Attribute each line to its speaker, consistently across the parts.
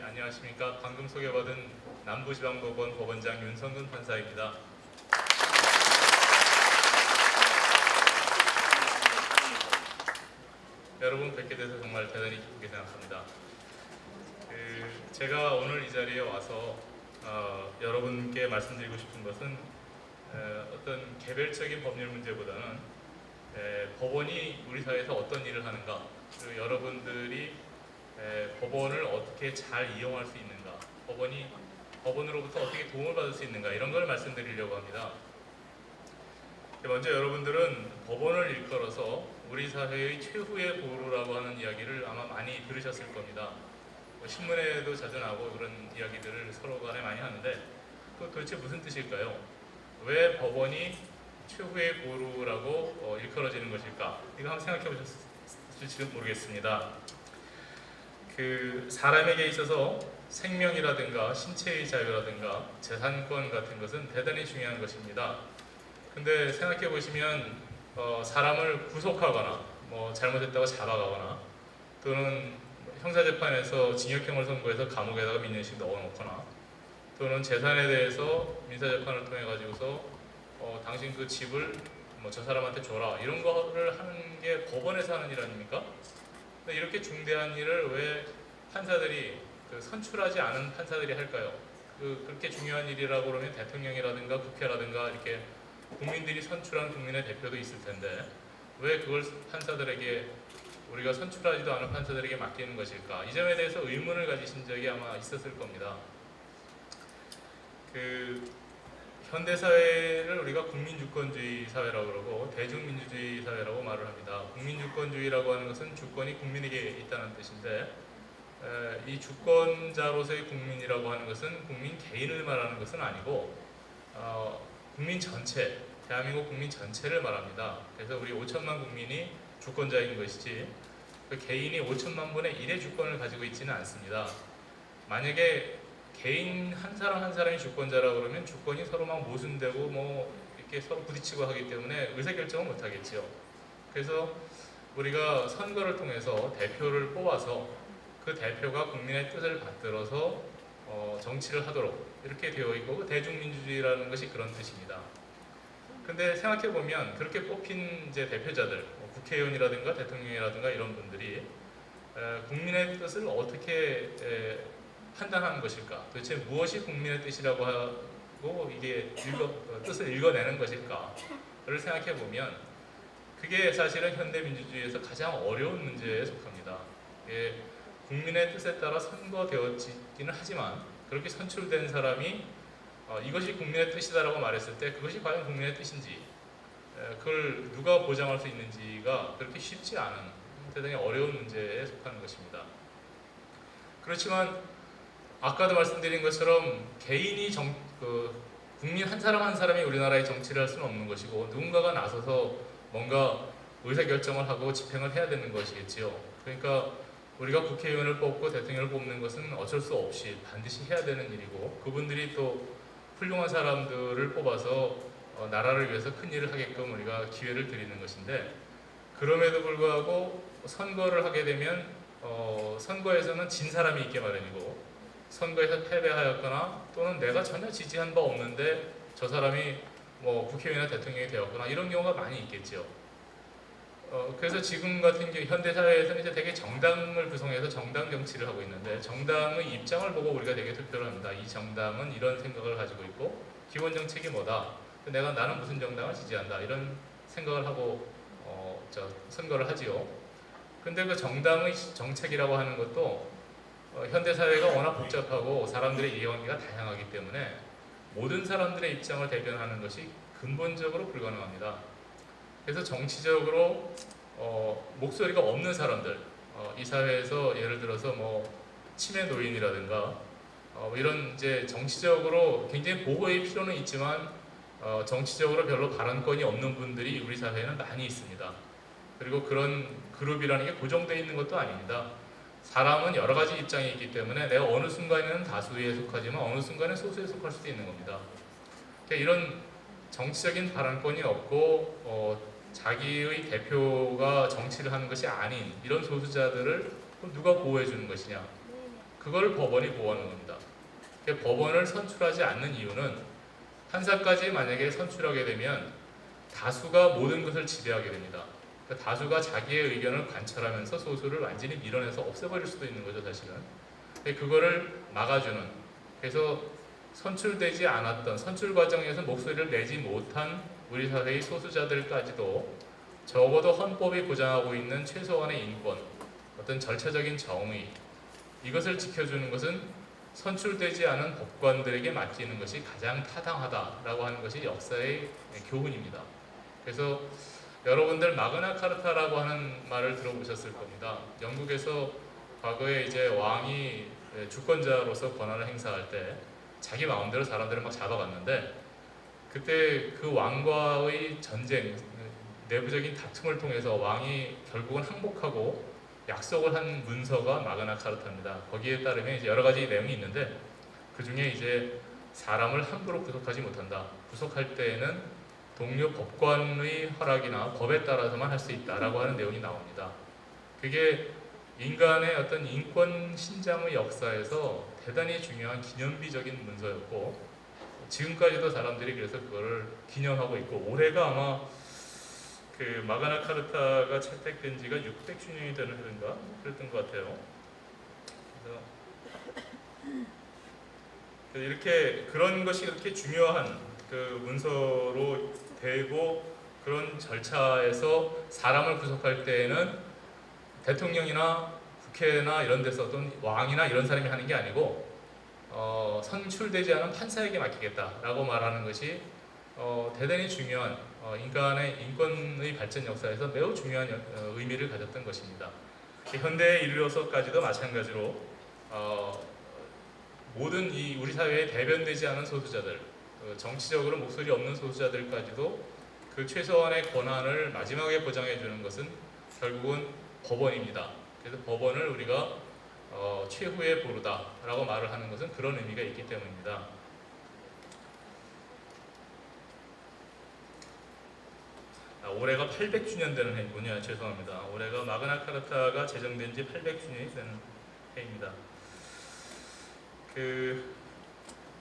Speaker 1: 안녕하십니까. 방금 소개받은 남부지방법원 법원장 윤성근 판사입니다. 여러분 뵙게 돼서 정말 대단히 기쁘게 생각합니다. 제가 오늘 이 자리에 와서 여러분께 말씀드리고 싶은 것은 어떤 개별적인 법률 문제보다는 법원이 우리 사회에서 어떤 일을 하는가, 그리고 여러분들이 법원을 어떻게 잘 이용할 수 있는가, 법원으로부터 어떻게 도움을 받을 수 있는가, 이런 걸 말씀드리려고 합니다. 먼저 여러분들은 법원을 일컬어서 우리 사회의 최후의 보루라고 하는 이야기를 아마 많이 들으셨을 겁니다. 신문에도 자주 나오고 그런 이야기들을 서로 간에 많이 하는데, 그 도대체 무슨 뜻일까요? 왜 법원이 최후의 보루라고 일컬어지는 것일까? 이거 한번 생각해 보셨을지 모르겠습니다. 사람에게 있어서 생명이라든가 신체의 자유라든가 재산권 같은 것은 대단히 중요한 것입니다. 근데 생각해 보시면 사람을 구속하거나 잘못했다고 잡아가거나 또는 형사재판에서 징역형을 선고해서 감옥에다가 몇 년씩 넣어놓거나 또는 재산에 대해서 민사재판을 통해 가지고서 당신 그 집을 저 사람한테 줘라, 이런 거를 하는 게 법원에서 하는 일 아닙니까? 근데 이렇게 중대한 일을 왜 판사들이 선출하지 않은 판사들이 할까요? 그렇게 중요한 일이라고 그러면 대통령이라든가 국회라든가 이렇게 국민들이 선출한 국민의 대표도 있을 텐데 왜 그걸 판사들에게, 우리가 선출하지도 않은 판사들에게 맡기는 것일까? 이 점에 대해서 의문을 가지신 적이 아마 있었을 겁니다. 현대사회를 우리가 국민주권주의 사회라고 그러고 대중민주주의 사회라고 말을 합니다. 국민주권주의라고 하는 것은 주권이 국민에게 있다는 뜻인데, 이 주권자로서의 국민이라고 하는 것은 국민 개인을 말하는 것은 아니고 국민 전체, 대한민국 국민 전체를 말합니다. 그래서 우리 5천만 국민이 주권자인 것이지 그 개인이 5천만 분의 1의 주권을 가지고 있지는 않습니다. 만약에 개인 한 사람 한 사람이 주권자라고 그러면 주권이 서로 막 모순되고 이렇게 서로 부딪히고 하기 때문에 의사결정을 못 하겠죠. 그래서 우리가 선거를 통해서 대표를 뽑아서 그 대표가 국민의 뜻을 받들어서 정치를 하도록 이렇게 되어 있고, 대중민주주의라는 것이 그런 뜻입니다. 근데 생각해 보면 그렇게 뽑힌 이제 대표자들, 국회의원이라든가 대통령이라든가 이런 분들이 국민의 뜻을 어떻게 판단하는 것일까? 도대체 무엇이 국민의 뜻이라고 하고 이게 뜻을 읽어내는 것일까를 생각해 보면 그게 사실은 현대 민주주의에서 가장 어려운 문제에 속합니다. 국민의 뜻에 따라 선거되어지기는 하지만 그렇게 선출된 사람이 이것이 국민의 뜻이다라고 말했을 때 그것이 과연 국민의 뜻인지, 그걸 누가 보장할 수 있는지가 그렇게 쉽지 않은 대단히 어려운 문제에 속하는 것입니다. 그렇지만 아까도 말씀드린 것처럼 개인이 국민 한 사람 한 사람이 우리나라의 정치를 할 수는 없는 것이고, 누군가가 나서서 뭔가 의사결정을 하고 집행을 해야 되는 것이겠지요. 그러니까 우리가 국회의원을 뽑고 대통령을 뽑는 것은 어쩔 수 없이 반드시 해야 되는 일이고, 그분들이 또 훌륭한 사람들을 뽑아서 나라를 위해서 큰 일을 하게끔 우리가 기회를 드리는 것인데, 그럼에도 불구하고 선거를 하게 되면 선거에서는 진 사람이 있게 마련이고, 선거에서 패배하였거나 또는 내가 전혀 지지한 바 없는데 저 사람이 국회의원이나 대통령이 되었거나 이런 경우가 많이 있겠죠. 그래서 지금 같은 경우 현대사회에서는 이제 되게 정당을 구성해서 정당 정치를 하고 있는데, 정당의 입장을 보고 우리가 되게 투표를 합니다. 이 정당은 이런 생각을 가지고 있고 기본 정책이 뭐다, 나는 무슨 정당을 지지한다, 이런 생각을 하고 선거를 하지요. 근데 그 정당의 정책이라고 하는 것도 현대사회가 워낙 복잡하고 사람들의 이해관계가 다양하기 때문에 모든 사람들의 입장을 대변하는 것이 근본적으로 불가능합니다. 그래서 정치적으로 목소리가 없는 사람들, 이 사회에서 예를 들어서 치매 노인이라든가 이런 이제 정치적으로 굉장히 보호의 필요는 있지만 정치적으로 별로 발언권이 없는 분들이 우리 사회에는 많이 있습니다. 그리고 그런 그룹이라는 게 고정되어 있는 것도 아닙니다. 사람은 여러 가지 입장이 있기 때문에 내가 어느 순간에는 다수에 속하지만 어느 순간에 소수에 속할 수도 있는 겁니다. 이런 정치적인 발언권이 없고 자기의 대표가 정치를 하는 것이 아닌 이런 소수자들을 누가 보호해 주는 것이냐? 그걸 법원이 보호하는 겁니다. 법원을 선출하지 않는 이유는 판사까지 만약에 선출하게 되면 다수가 모든 것을 지배하게 됩니다. 그러니까 다수가 자기의 의견을 관철하면서 소수를 완전히 밀어내서 없애버릴 수도 있는 거죠, 사실은. 그거를 막아주는, 그래서 선출되지 않았던, 선출 과정에서 목소리를 내지 못한 우리 사회의 소수자들까지도 적어도 헌법이 보장하고 있는 최소한의 인권, 어떤 절차적인 정의, 이것을 지켜주는 것은 선출되지 않은 법관들에게 맡기는 것이 가장 타당하다라고 하는 것이 역사의 교훈입니다. 그래서 여러분들 마그나 카르타라고 하는 말을 들어보셨을 겁니다. 영국에서 과거에 이제 왕이 주권자로서 권한을 행사할 때 자기 마음대로 사람들을 막 잡아갔는데, 그때 그 왕과의 전쟁, 내부적인 다툼을 통해서 왕이 결국은 항복하고 약속을 한 문서가 마그나 카르타입니다. 거기에 따르면 이제 여러 가지 내용이 있는데, 그 중에 이제 사람을 함부로 구속하지 못한다. 구속할 때에는 동료 법관의 허락이나 법에 따라서만 할 수 있다라고 하는 내용이 나옵니다. 그게 인간의 어떤 인권 신장의 역사에서 대단히 중요한 기념비적인 문서였고, 지금까지도 사람들이 그래서 그거를 기념하고 있고, 올해가 아마 그 마그나 카르타가 채택된 지가 600주년이 되는 해인가 그랬던 것 같아요. 그래서 이렇게 그런 것이 그렇게 중요한 그 문서로 되고, 그런 절차에서 사람을 구속할 때에는 대통령이나 국회나 이런 데서 어떤 왕이나 이런 사람이 하는 게 아니고 선출되지 않은 판사에게 맡기겠다라고 말하는 것이 대단히 중요한 인간의 인권의 발전 역사에서 매우 중요한 의미를 가졌던 것입니다. 현대에 이르러서까지도 마찬가지로 모든 이 우리 사회에 대변되지 않은 소수자들, 정치적으로 목소리 없는 소수자들까지도 그 최소한의 권한을 마지막에 보장해 주는 것은 결국은 법원입니다. 그래서 법원을 우리가 최후의 보루다라고 말을 하는 것은 그런 의미가 있기 때문입니다. 올해가 800주년 되는 해이군요. 죄송합니다. 올해가 마그나 카르타가 제정된 지 800주년이 되는 해입니다.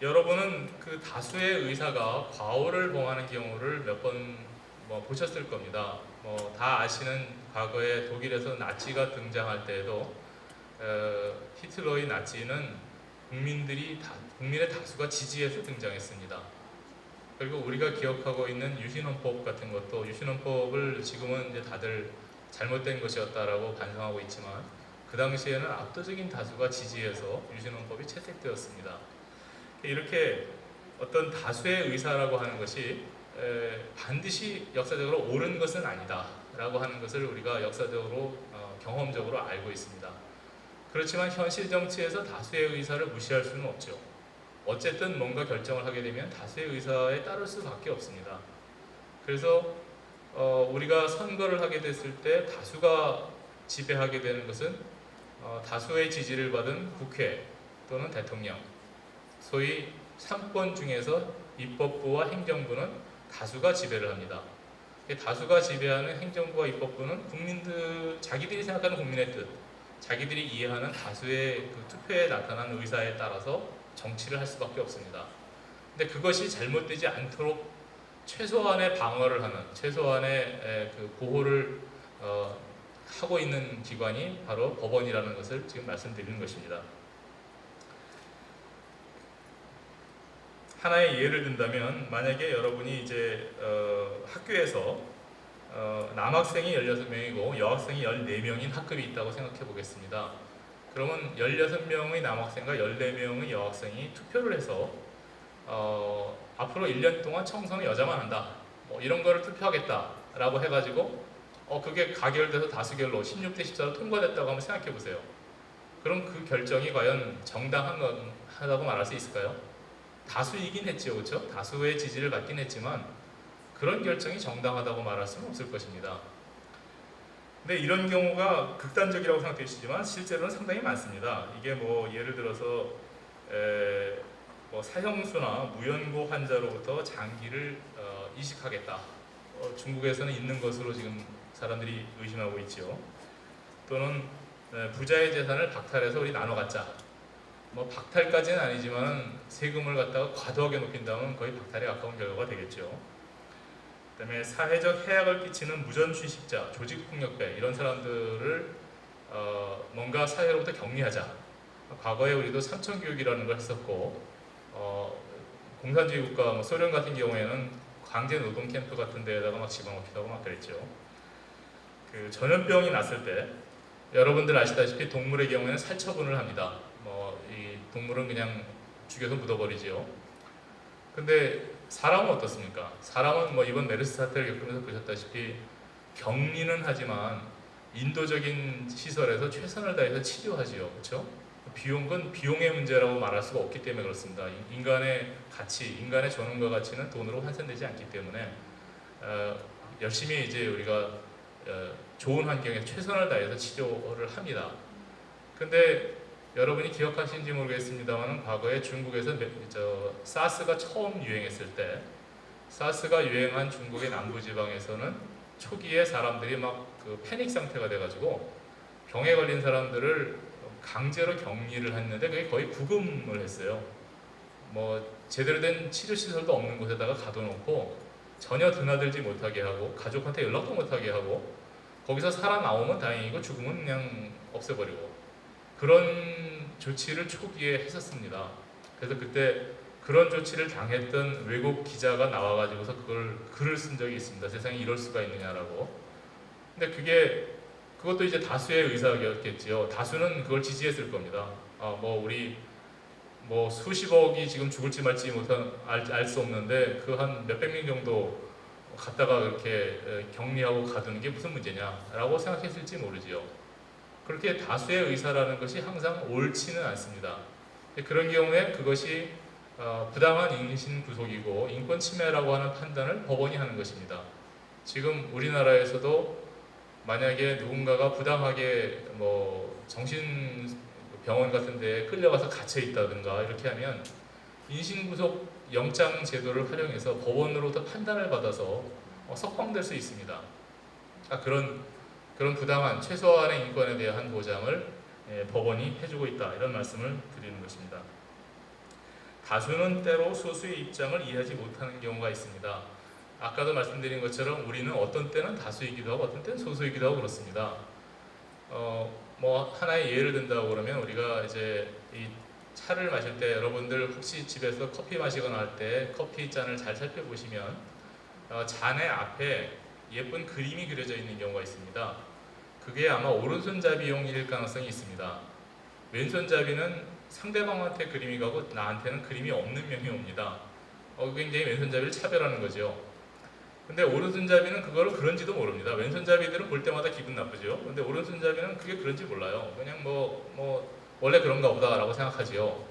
Speaker 1: 여러분은 그 다수의 의사가 과오를 범하는 경우를 몇 번 보셨을 겁니다. 다 아시는 과거에 독일에서 나치가 등장할 때에도 히틀러의 나치는 국민의 다수가 지지해서 등장했습니다. 그리고 우리가 기억하고 있는 유신헌법 같은 것도, 유신헌법을 지금은 이제 다들 잘못된 것이었다라고 반성하고 있지만, 그 당시에는 압도적인 다수가 지지해서 유신헌법이 채택되었습니다. 이렇게 어떤 다수의 의사라고 하는 것이 반드시 역사적으로 옳은 것은 아니다 라고 하는 것을 우리가 역사적으로 경험적으로 알고 있습니다. 그렇지만 현실 정치에서 다수의 의사를 무시할 수는 없죠. 어쨌든 뭔가 결정을 하게 되면 다수의 의사에 따를 수밖에 없습니다. 그래서 우리가 선거를 하게 됐을 때 다수가 지배하게 되는 것은 다수의 지지를 받은 국회 또는 대통령, 소위 3권 중에서 입법부와 행정부는 다수가 지배를 합니다. 다수가 지배하는 행정부와 입법부는 자기들이 생각하는 국민의 뜻, 자기들이 이해하는 다수의 그 투표에 나타난 의사에 따라서 정치를 할 수밖에 없습니다. 근데 그것이 잘못되지 않도록 최소한의 방어를 하는, 최소한의 그 보호를 하고 있는 기관이 바로 법원이라는 것을 지금 말씀드리는 것입니다. 하나의 예를 든다면, 만약에 여러분이 이제 학교에서 남학생이 16명이고 여학생이 14명인 학급이 있다고 생각해 보겠습니다. 그러면 16명의 남학생과 14명의 여학생이 투표를 해서 앞으로 1년 동안 청소는 여자만 한다, 이런 거를 투표하겠다라고 해가지고 그게 가결돼서 다수결로 16대 14로 통과됐다고 한번 생각해 보세요. 그럼 그 결정이 과연 정당하다고 말할 수 있을까요? 다수이긴 했죠, 그렇죠? 다수의 지지를 받긴 했지만 그런 결정이 정당하다고 말할 수는 없을 것입니다. 근데 이런 경우가 극단적이라고 생각되시지만 실제로는 상당히 많습니다. 이게 예를 들어서 사형수나 무연고 환자로부터 장기를 이식하겠다. 중국에서는 있는 것으로 지금 사람들이 의심하고 있죠. 또는 부자의 재산을 박탈해서 우리 나눠 갖자. 뭐 박탈까지는 아니지만 세금을 갖다가 과도하게 높인다면 거의 박탈에 가까운 결과가 되겠죠. 그다음에 사회적 해악을 끼치는 무전취식자, 조직폭력배 이런 사람들을 뭔가 사회로부터 격리하자. 과거에 우리도 삼천교육이라는 걸 했었고 공산주의 국가 뭐 소련 같은 경우에는 강제 노동 캠프 같은 데에다가 막 집어넣기도 하고 막 그랬죠. 그 전염병이 났을 때 여러분들 아시다시피 동물의 경우에는 살처분을 합니다. 뭐 이 동물은 그냥 죽여서 묻어버리지요. 근데 사람은 어떻습니까? 사람은 뭐 이번 메르스 사태를 겪으면서 보셨다시피 격리는 하지만 인도적인 시설에서 최선을 다해서 치료하지요. 그렇죠? 비용은 비용의 문제라고 말할 수가 없기 때문에 그렇습니다. 인간의 가치, 인간의 존엄과 가치는 돈으로 환산되지 않기 때문에 열심히 이제 우리가 좋은 환경에 최선을 다해서 치료를 합니다. 근데 여러분이 기억하시는지 모르겠습니다만 과거에 중국에서 사스가 처음 유행했을 때 사스가 유행한 중국의 남부지방에서는 초기에 사람들이 막 그 패닉 상태가 돼가지고 병에 걸린 사람들을 강제로 격리를 했는데 그게 거의 구금을 했어요. 뭐 제대로 된 치료 시설도 없는 곳에다가 가둬놓고 전혀 드나들지 못하게 하고 가족한테 연락도 못하게 하고 거기서 살아나오면 다행이고 죽으면 그냥 없애버리고 그런 조치를 초기에 했었습니다. 그래서 그때 그런 조치를 당했던 외국 기자가 나와가지고서 그걸 글을 쓴 적이 있습니다. 세상에 이럴 수가 있느냐라고. 근데 그것도 이제 다수의 의사였겠지요. 다수는 그걸 지지했을 겁니다. 뭐 우리 뭐 수십억이 지금 죽을지 말지 못한 알 수 없는데 그 한 몇백 명 정도 갖다가 그렇게 격리하고 가두는 게 무슨 문제냐라고 생각했을지 모르지요. 그렇게 다수의 의사라는 것이 항상 옳지는 않습니다. 그런 경우에 그것이 부당한 인신 구속이고 인권 침해라고 하는 판단을 법원이 하는 것입니다. 지금 우리나라에서도 만약에 누군가가 부당하게 뭐 정신병원 같은 데에 끌려가서 갇혀 있다든가 이렇게 하면 인신구속 영장 제도를 활용해서 법원으로부터 판단을 받아서 석방될 수 있습니다. 그런 부당한 최소한의 인권에 대한 보장을 법원이 해주고 있다 이런 말씀을 드리는 것입니다. 다수는 때로 소수의 입장을 이해하지 못하는 경우가 있습니다. 아까도 말씀드린 것처럼 우리는 어떤 때는 다수이기도 하고 어떤 때는 소수이기도 하고 그렇습니다. 뭐 하나의 예를 든다고 그러면 우리가 이제 이 차를 마실 때 여러분들 혹시 집에서 커피 마시거나 할 때 커피 잔을 잘 살펴보시면 잔의 앞에 예쁜 그림이 그려져 있는 경우가 있습니다. 그게 아마 오른손잡이용일 가능성이 있습니다. 왼손잡이는 상대방한테 그림이 가고 나한테는 그림이 없는 명이 옵니다. 굉장히 왼손잡이를 차별하는 거죠. 근데 오른손잡이는 그거를 그런지도 모릅니다. 왼손잡이들은 볼 때마다 기분 나쁘죠. 근데 오른손잡이는 그게 그런지 몰라요. 그냥 뭐 원래 그런가 보다라고 생각하지요.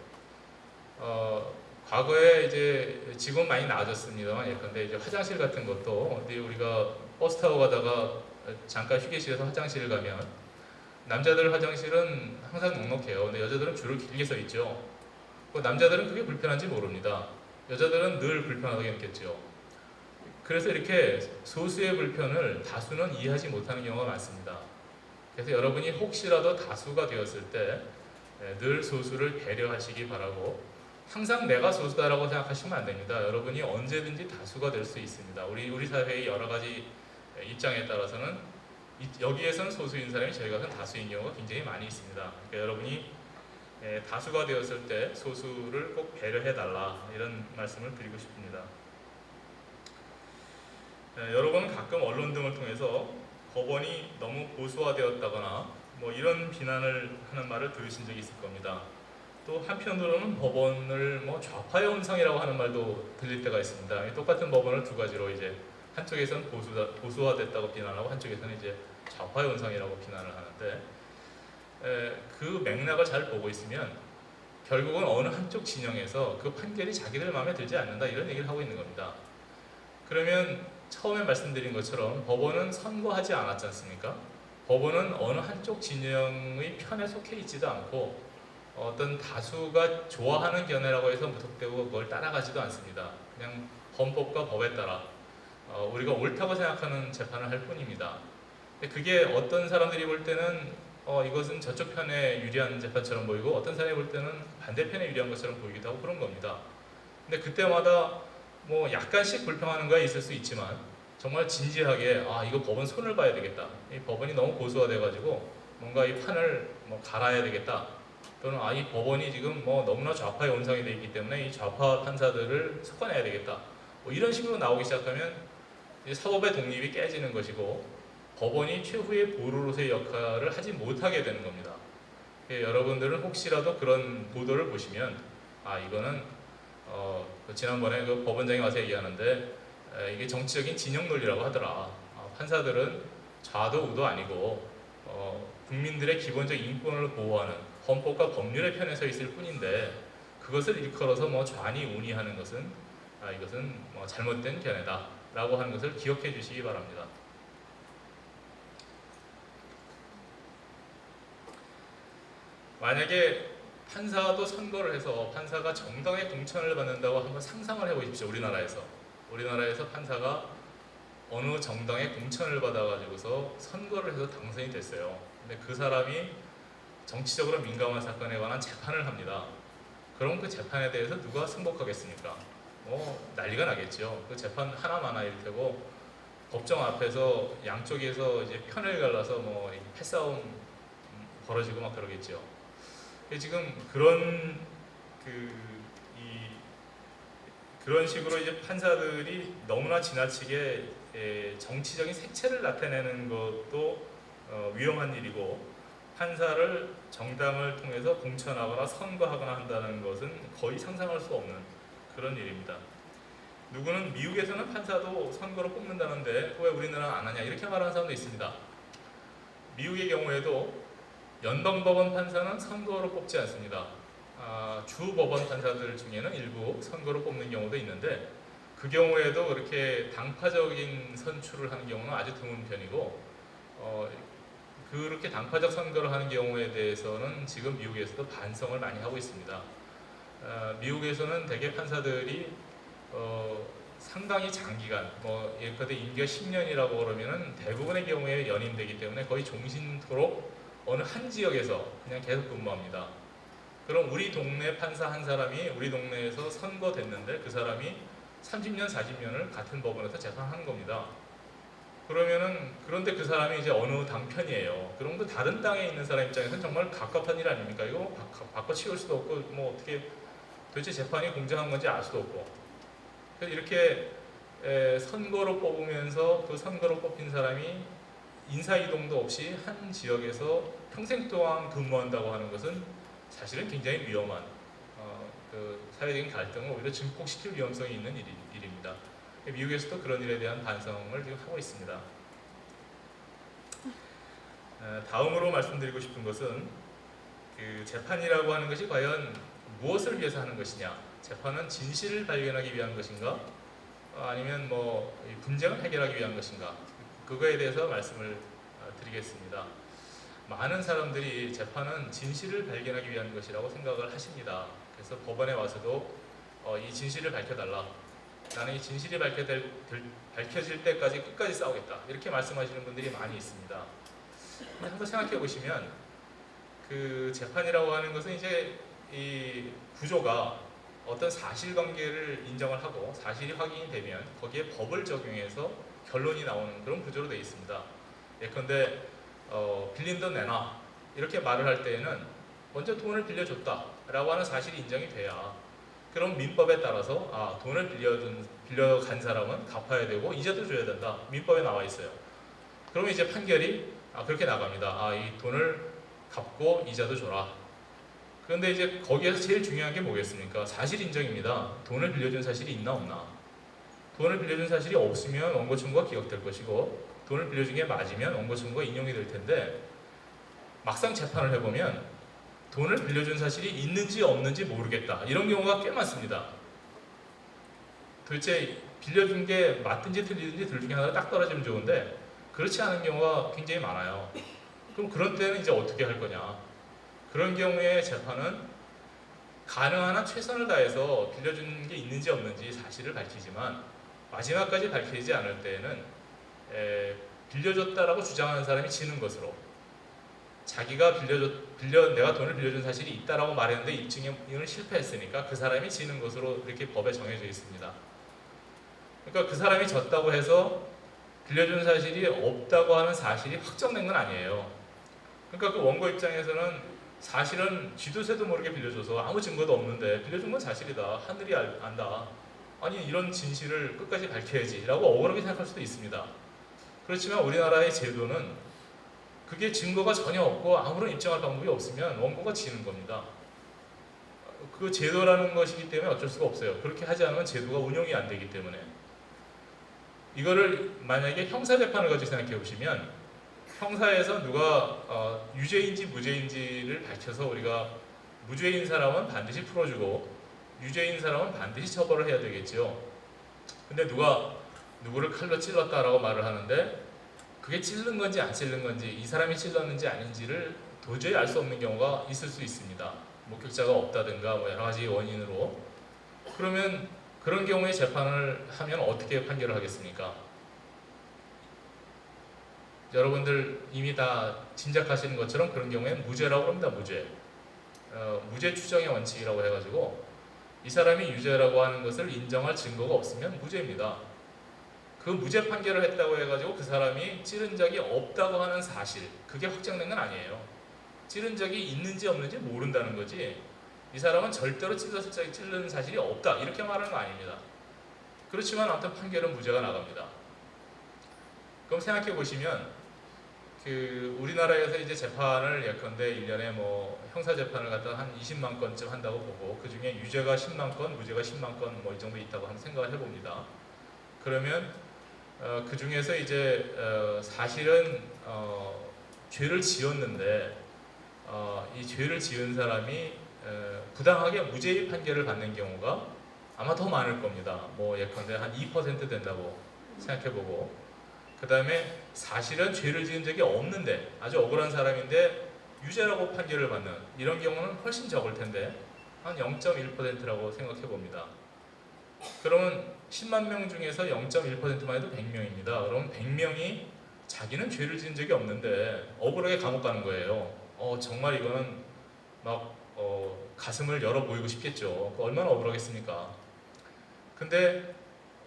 Speaker 1: 과거에 이제 지금 많이 나아졌습니다만 예컨대 이제 화장실 같은 것도 어디 우리가 버스 타고 가다가 잠깐 휴게실에서 화장실을 가면 남자들 화장실은 항상 넉넉해요. 근데 여자들은 줄을 길게 서 있죠. 남자들은 그게 불편한지 모릅니다. 여자들은 늘 불편하다고 느꼈죠. 그래서 이렇게 소수의 불편을 다수는 이해하지 못하는 경우가 많습니다. 그래서 여러분이 혹시라도 다수가 되었을 때 늘 소수를 배려하시기 바라고 항상 내가 소수다라고 생각하시면 안 됩니다. 여러분이 언제든지 다수가 될 수 있습니다. 우리 사회의 여러 가지 입장에 따라서는 여기에서는 소수인 사람이 저희 같은 다수인 경우가 굉장히 많이 있습니다. 그러니까 여러분이 다수가 되었을 때 소수를 꼭 배려해달라 이런 말씀을 드리고 싶습니다. 여러분은 가끔 언론 등을 통해서 법원이 너무 보수화되었다거나 뭐 이런 비난을 하는 말을 들으신 적이 있을 겁니다. 또 한편으로는 법원을 뭐 좌파의 혼상이라고 하는 말도 들릴 때가 있습니다. 똑같은 법원을 두 가지로 이제 한쪽에서는 보수화됐다고 비난하고 한쪽에서는 이제 좌파의 혼상이라고 비난을 하는데 그 맥락을 잘 보고 있으면 결국은 어느 한쪽 진영에서 그 판결이 자기들 마음에 들지 않는다 이런 얘기를 하고 있는 겁니다. 그러면 처음에 말씀드린 것처럼 법원은 선거하지 않았지 않습니까? 법원은 어느 한쪽 진영의 편에 속해 있지도 않고 어떤 다수가 좋아하는 견해라고 해서 무턱대고 그걸 따라가지도 않습니다. 그냥 헌법과 법에 따라 우리가 옳다고 생각하는 재판을 할 뿐입니다. 근데 그게 어떤 사람들이 볼 때는 이것은 저쪽 편에 유리한 재판처럼 보이고 어떤 사람이 볼 때는 반대편에 유리한 것처럼 보이기도 하고 그런 겁니다. 근데 그때마다 뭐 약간씩 불평하는 거야 있을 수 있지만 정말 진지하게 이거 법원 손을 봐야 되겠다. 이 법원이 너무 고수화돼가지고 뭔가 이 판을 뭐 갈아야 되겠다. 또는 이 법원이 지금 뭐 너무나 좌파에 온상이 되어 있기 때문에 이 좌파 판사들을 섞어내야 되겠다. 뭐 이런 식으로 나오기 시작하면 이제 사법의 독립이 깨지는 것이고 법원이 최후의 보루로서의 역할을 하지 못하게 되는 겁니다. 여러분들은 혹시라도 그런 보도를 보시면 이거는 지난번에 그 법원장이 와서 얘기하는데 이게 정치적인 진영 논리라고 하더라. 판사들은 좌도 우도 아니고 국민들의 기본적 인권을 보호하는 헌법과 법률의 편에 서 있을 뿐인데 그것을 일컬어서 뭐 좌니 우니 하는 것은 이것은 뭐 잘못된 견해다 라고 하는 것을 기억해 주시기 바랍니다. 만약에 판사도 선거를 해서 판사가 정당의 공천을 받는다고 한번 상상을 해보십시오. 우리나라에서 판사가 어느 정당의 공천을 받아가지고서 선거를 해서 당선이 됐어요. 근데 그 사람이 정치적으로 민감한 사건에 관한 재판을 합니다. 그럼 그 재판에 대해서 누가 승복하겠습니까? 난리가 나겠죠. 그 재판 하나마나일 테고 법정 앞에서 양쪽에서 이제 편을 갈라서 뭐 패싸움 벌어지고 막 그러겠죠. 지금 그런 식으로 이제 판사들이 너무나 지나치게 정치적인 색채를 나타내는 것도 위험한 일이고 판사를 정당을 통해서 공천하거나 선거하거나 한다는 것은 거의 상상할 수 없는 그런 일입니다. 누구는 미국에서는 판사도 선거로 뽑는다는데 왜 우리나라는 안 하냐 이렇게 말하는 사람도 있습니다. 미국의 경우에도 연방법원 판사는 선거로 뽑지 않습니다. 주법원 판사들 중에는 일부 선거로 뽑는 경우도 있는데 그 경우에도 그렇게 당파적인 선출을 하는 경우는 아주 드문 편이고 그렇게 당파적 선거를 하는 경우에 대해서는 지금 미국에서도 반성을 많이 하고 있습니다. 미국에서는 대개 판사들이 상당히 장기간 예컨대 임기가 10년이라고 그러면은 대부분의 경우에 연임되기 때문에 거의 종신토록 어느 한 지역에서 그냥 계속 근무합니다. 그럼 우리 동네 판사 한 사람이 우리 동네에서 선거됐는데 그 사람이 30년, 40년을 같은 법원에서 재판하는 겁니다. 그런데 그 사람이 이제 어느 당 편이에요. 그럼 그 다른 땅에 있는 사람 입장에서는 정말 갑갑한 일 아닙니까? 이거 바꿔치울 수도 없고 뭐 어떻게 도대체 재판이 공정한 건지 알 수도 없고. 그래서 이렇게 선거로 뽑으면서 그 선거로 뽑힌 사람이 인사이동도 없이 한 지역에서 평생 동안 근무한다고 하는 것은 사실은 굉장히 위험한 그 사회적인 갈등을 오히려 증폭시킬 위험성이 있는 일입니다. 미국에서도 그런 일에 대한 반성을 지금 하고 있습니다. 다음으로 말씀드리고 싶은 것은 그 재판이라고 하는 것이 과연 무엇을 위해서 하는 것이냐? 재판은 진실을 발견하기 위한 것인가? 아니면 뭐 분쟁을 해결하기 위한 것인가? 그거에 대해서 말씀을 드리겠습니다. 많은 사람들이 재판은 진실을 발견하기 위한 것이라고 생각을 하십니다. 그래서 법원에 와서도 이 진실을 밝혀달라. 나는 이 진실이 밝혀질 때까지 끝까지 싸우겠다. 이렇게 말씀하시는 분들이 많이 있습니다. 한번 생각해 보시면 그 재판이라고 하는 것은 이제 이 구조가 어떤 사실관계를 인정을 하고 사실이 확인이 되면 거기에 법을 적용해서 결론이 나오는 그런 구조로 되어 있습니다. 예컨대 빌린 돈 내놔 이렇게 말을 할 때에는 먼저 돈을 빌려줬다 라고 하는 사실이 인정이 돼야 그럼 민법에 따라서 돈을 빌려간 사람은 갚아야 되고 이자도 줘야 된다. 민법에 나와 있어요. 그러면 이제 판결이 그렇게 나갑니다. 이 돈을 갚고 이자도 줘라. 그런데 이제 거기에서 제일 중요한 게 뭐겠습니까? 사실 인정입니다. 돈을 빌려준 사실이 있나 없나. 돈을 빌려준 사실이 없으면 원고 청구가 기각될 것이고 돈을 빌려준 게 맞으면 원고 청구가 인용이 될 텐데 막상 재판을 해보면 돈을 빌려준 사실이 있는지 없는지 모르겠다. 이런 경우가 꽤 많습니다. 도대체 빌려준 게 맞든지 틀리든지 둘 중에 하나가 딱 떨어지면 좋은데 그렇지 않은 경우가 굉장히 많아요. 그럼 그런 때는 이제 어떻게 할 거냐. 그런 경우에 재판은 가능한 한 최선을 다해서 빌려준 게 있는지 없는지 사실을 밝히지만 마지막까지 밝히지 않을 때에는 빌려줬다라고 주장하는 사람이 지는 것으로 자기가 내가 돈을 빌려준 사실이 있다라고 말했는데 입증을 실패했으니까 그 사람이 지는 것으로 이렇게 법에 정해져 있습니다. 그러니까 그 사람이 졌다고 해서 빌려준 사실이 없다고 하는 사실이 확정된 건 아니에요. 그러니까 그 원고 입장에서는 사실은 쥐도 새도 모르게 빌려줘서 아무 증거도 없는데 빌려준 건 사실이다. 하늘이 안다. 아니 이런 진실을 끝까지 밝혀야지 라고 억울하게 생각할 수도 있습니다. 그렇지만 우리나라의 제도는 그게 증거가 전혀 없고 아무런 입증할 방법이 없으면 원고가 지는 겁니다. 그 제도라는 것이기 때문에 어쩔 수가 없어요. 그렇게 하지 않으면 제도가 운영이 안 되기 때문에. 이거를 만약에 형사재판을 가지고 생각해 보시면 형사에서 누가 유죄인지 무죄인지를 밝혀서 우리가 무죄인 사람은 반드시 풀어주고 유죄인 사람은 반드시 처벌을 해야 되겠죠. 근데 누가 누구를 칼로 찔렀다라고 말을 하는데 그게 찔른 건지 안 찔른 건지 이 사람이 찔렀는지 아닌지를 도저히 알 수 없는 경우가 있을 수 있습니다. 목격자가 없다든가 뭐 여러 가지 원인으로. 그러면 그런 경우에 재판을 하면 어떻게 판결을 하겠습니까? 여러분들 이미 다 짐작하시는 것처럼 그런 경우에는 무죄라고 합니다. 무죄 추정의 원칙이라고 해가지고 이 사람이 유죄라고 하는 것을 인정할 증거가 없으면 무죄입니다. 그 무죄 판결을 했다고 해가지고 그 사람이 찌른 적이 없다고 하는 사실, 그게 확정된 건 아니에요. 찌른 적이 있는지 없는지 모른다는 거지 이 사람은 절대로 찌른 사실이 없다 이렇게 말하는 거 아닙니다. 그렇지만 아무튼 판결은 무죄가 나갑니다. 그럼 생각해 보시면 우리나라에서 이제 재판을 예컨대 1년에 뭐 형사 재판을 갖다가 한 20만 건쯤 한다고 보고 그 중에 유죄가 10만 건, 무죄가 10만 건 뭐 이 정도 있다고 한번 생각을 해봅니다. 그러면 그 중에서 이제 사실은 죄를 지었는데 이 죄를 지은 사람이 부당하게 무죄의 판결을 받는 경우가 아마 더 많을 겁니다. 뭐 예컨대 한 2% 된다고 생각해보고 그 다음에 사실은 죄를 지은 적이 없는데 아주 억울한 사람인데 유죄라고 판결을 받는 이런 경우는 훨씬 적을 텐데 한 0.1%라고 생각해 봅니다. 그러면 10만 명 중에서 0.1%만 해도 100명입니다. 그럼 100명이 자기는 죄를 지은 적이 없는데 억울하게 감옥 가는 거예요. 정말 이거는 막 가슴을 열어 보이고 싶겠죠. 얼마나 억울하겠습니까? 근데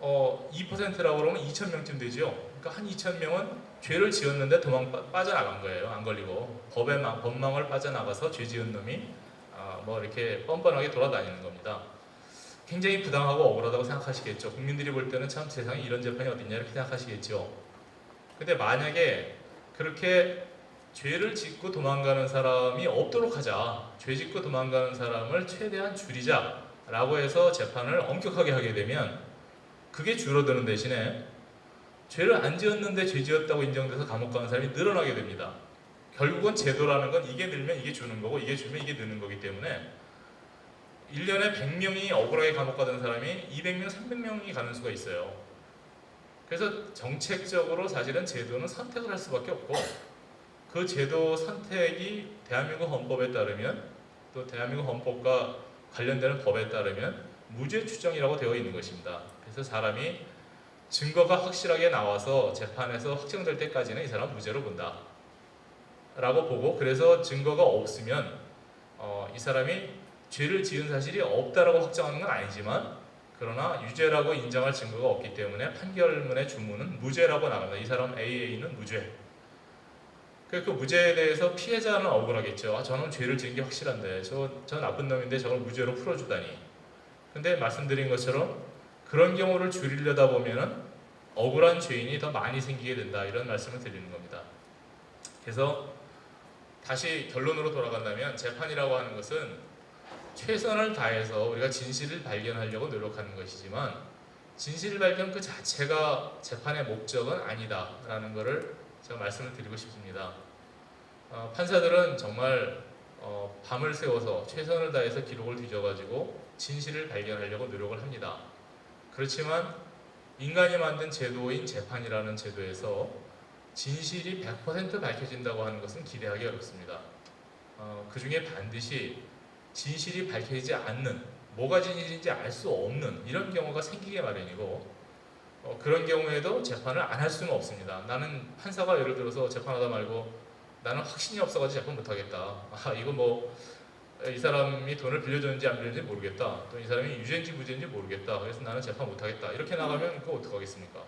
Speaker 1: 2%라고 그러면 2,000명쯤 되죠. 그러니까 한 2,000명은 죄를 지었는데 빠져나간 거예요. 안 걸리고 법망을 빠져나가서 죄 지은 놈이 뭐 이렇게 뻔뻔하게 돌아다니는 겁니다. 굉장히 부당하고 억울하다고 생각하시겠죠. 국민들이 볼 때는 참 세상에 이런 재판이 어딨냐 이렇게 생각하시겠죠. 근데 만약에 그렇게 죄를 짓고 도망가는 사람이 없도록 하자, 죄 짓고 도망가는 사람을 최대한 줄이자 라고 해서 재판을 엄격하게 하게 되면 그게 줄어드는 대신에 죄를 안 지었는데 죄 지었다고 인정돼서 감옥 가는 사람이 늘어나게 됩니다. 결국은 제도라는 건 이게 늘면 이게 주는 거고 이게 줄면 이게 느는 거기 때문에 1년에 100명이 억울하게 감옥 가는 사람이 200명, 300명이 가는 수가 있어요. 그래서 정책적으로 사실은 제도는 선택을 할 수밖에 없고 그 제도 선택이 대한민국 헌법에 따르면 또 대한민국 헌법과 관련되는 법에 따르면 무죄 추정이라고 되어 있는 것입니다. 그래서 사람이 증거가 확실하게 나와서 재판에서 확정될 때까지는 이 사람 무죄로 본다 라고 보고 그래서 증거가 없으면 이 사람이 죄를 지은 사실이 없다라고 확정하는 건 아니지만 그러나 유죄라고 인정할 증거가 없기 때문에 판결문의 주문은 무죄라고 나갑니다. 이 사람 AA는 무죄. 그 무죄에 대해서 피해자는 억울하겠죠. 저는 죄를 지은 게 확실한데 저 나쁜 놈인데 저걸 무죄로 풀어주다니. 근데 말씀드린 것처럼 그런 경우를 줄이려다 보면은 억울한 죄인이 더 많이 생기게 된다 이런 말씀을 드리는 겁니다. 그래서 다시 결론으로 돌아간다면 재판이라고 하는 것은 최선을 다해서 우리가 진실을 발견하려고 노력하는 것이지만 진실 발견 그 자체가 재판의 목적은 아니다라는 것을 제가 말씀을 드리고 싶습니다. 판사들은 정말 밤을 새워서 최선을 다해서 기록을 뒤져가지고 진실을 발견하려고 노력을 합니다. 그렇지만 인간이 만든 제도인 재판이라는 제도에서 진실이 100% 밝혀진다고 하는 것은 기대하기 어렵습니다. 그 중에 반드시 진실이 밝혀지지 않는, 뭐가 진실인지 알 수 없는 이런 경우가 생기게 마련이고 그런 경우에도 재판을 안 할 수는 없습니다. 나는 판사가 예를 들어서 재판하다 말고 나는 확신이 없어가지고 재판 못하겠다. 이거 뭐 이 사람이 돈을 빌려줬는지 안 빌려줬는지 모르겠다. 또 이 사람이 유죄인지 무죄인지 모르겠다. 그래서 나는 재판 못하겠다. 이렇게 나가면 그거 어떡하겠습니까?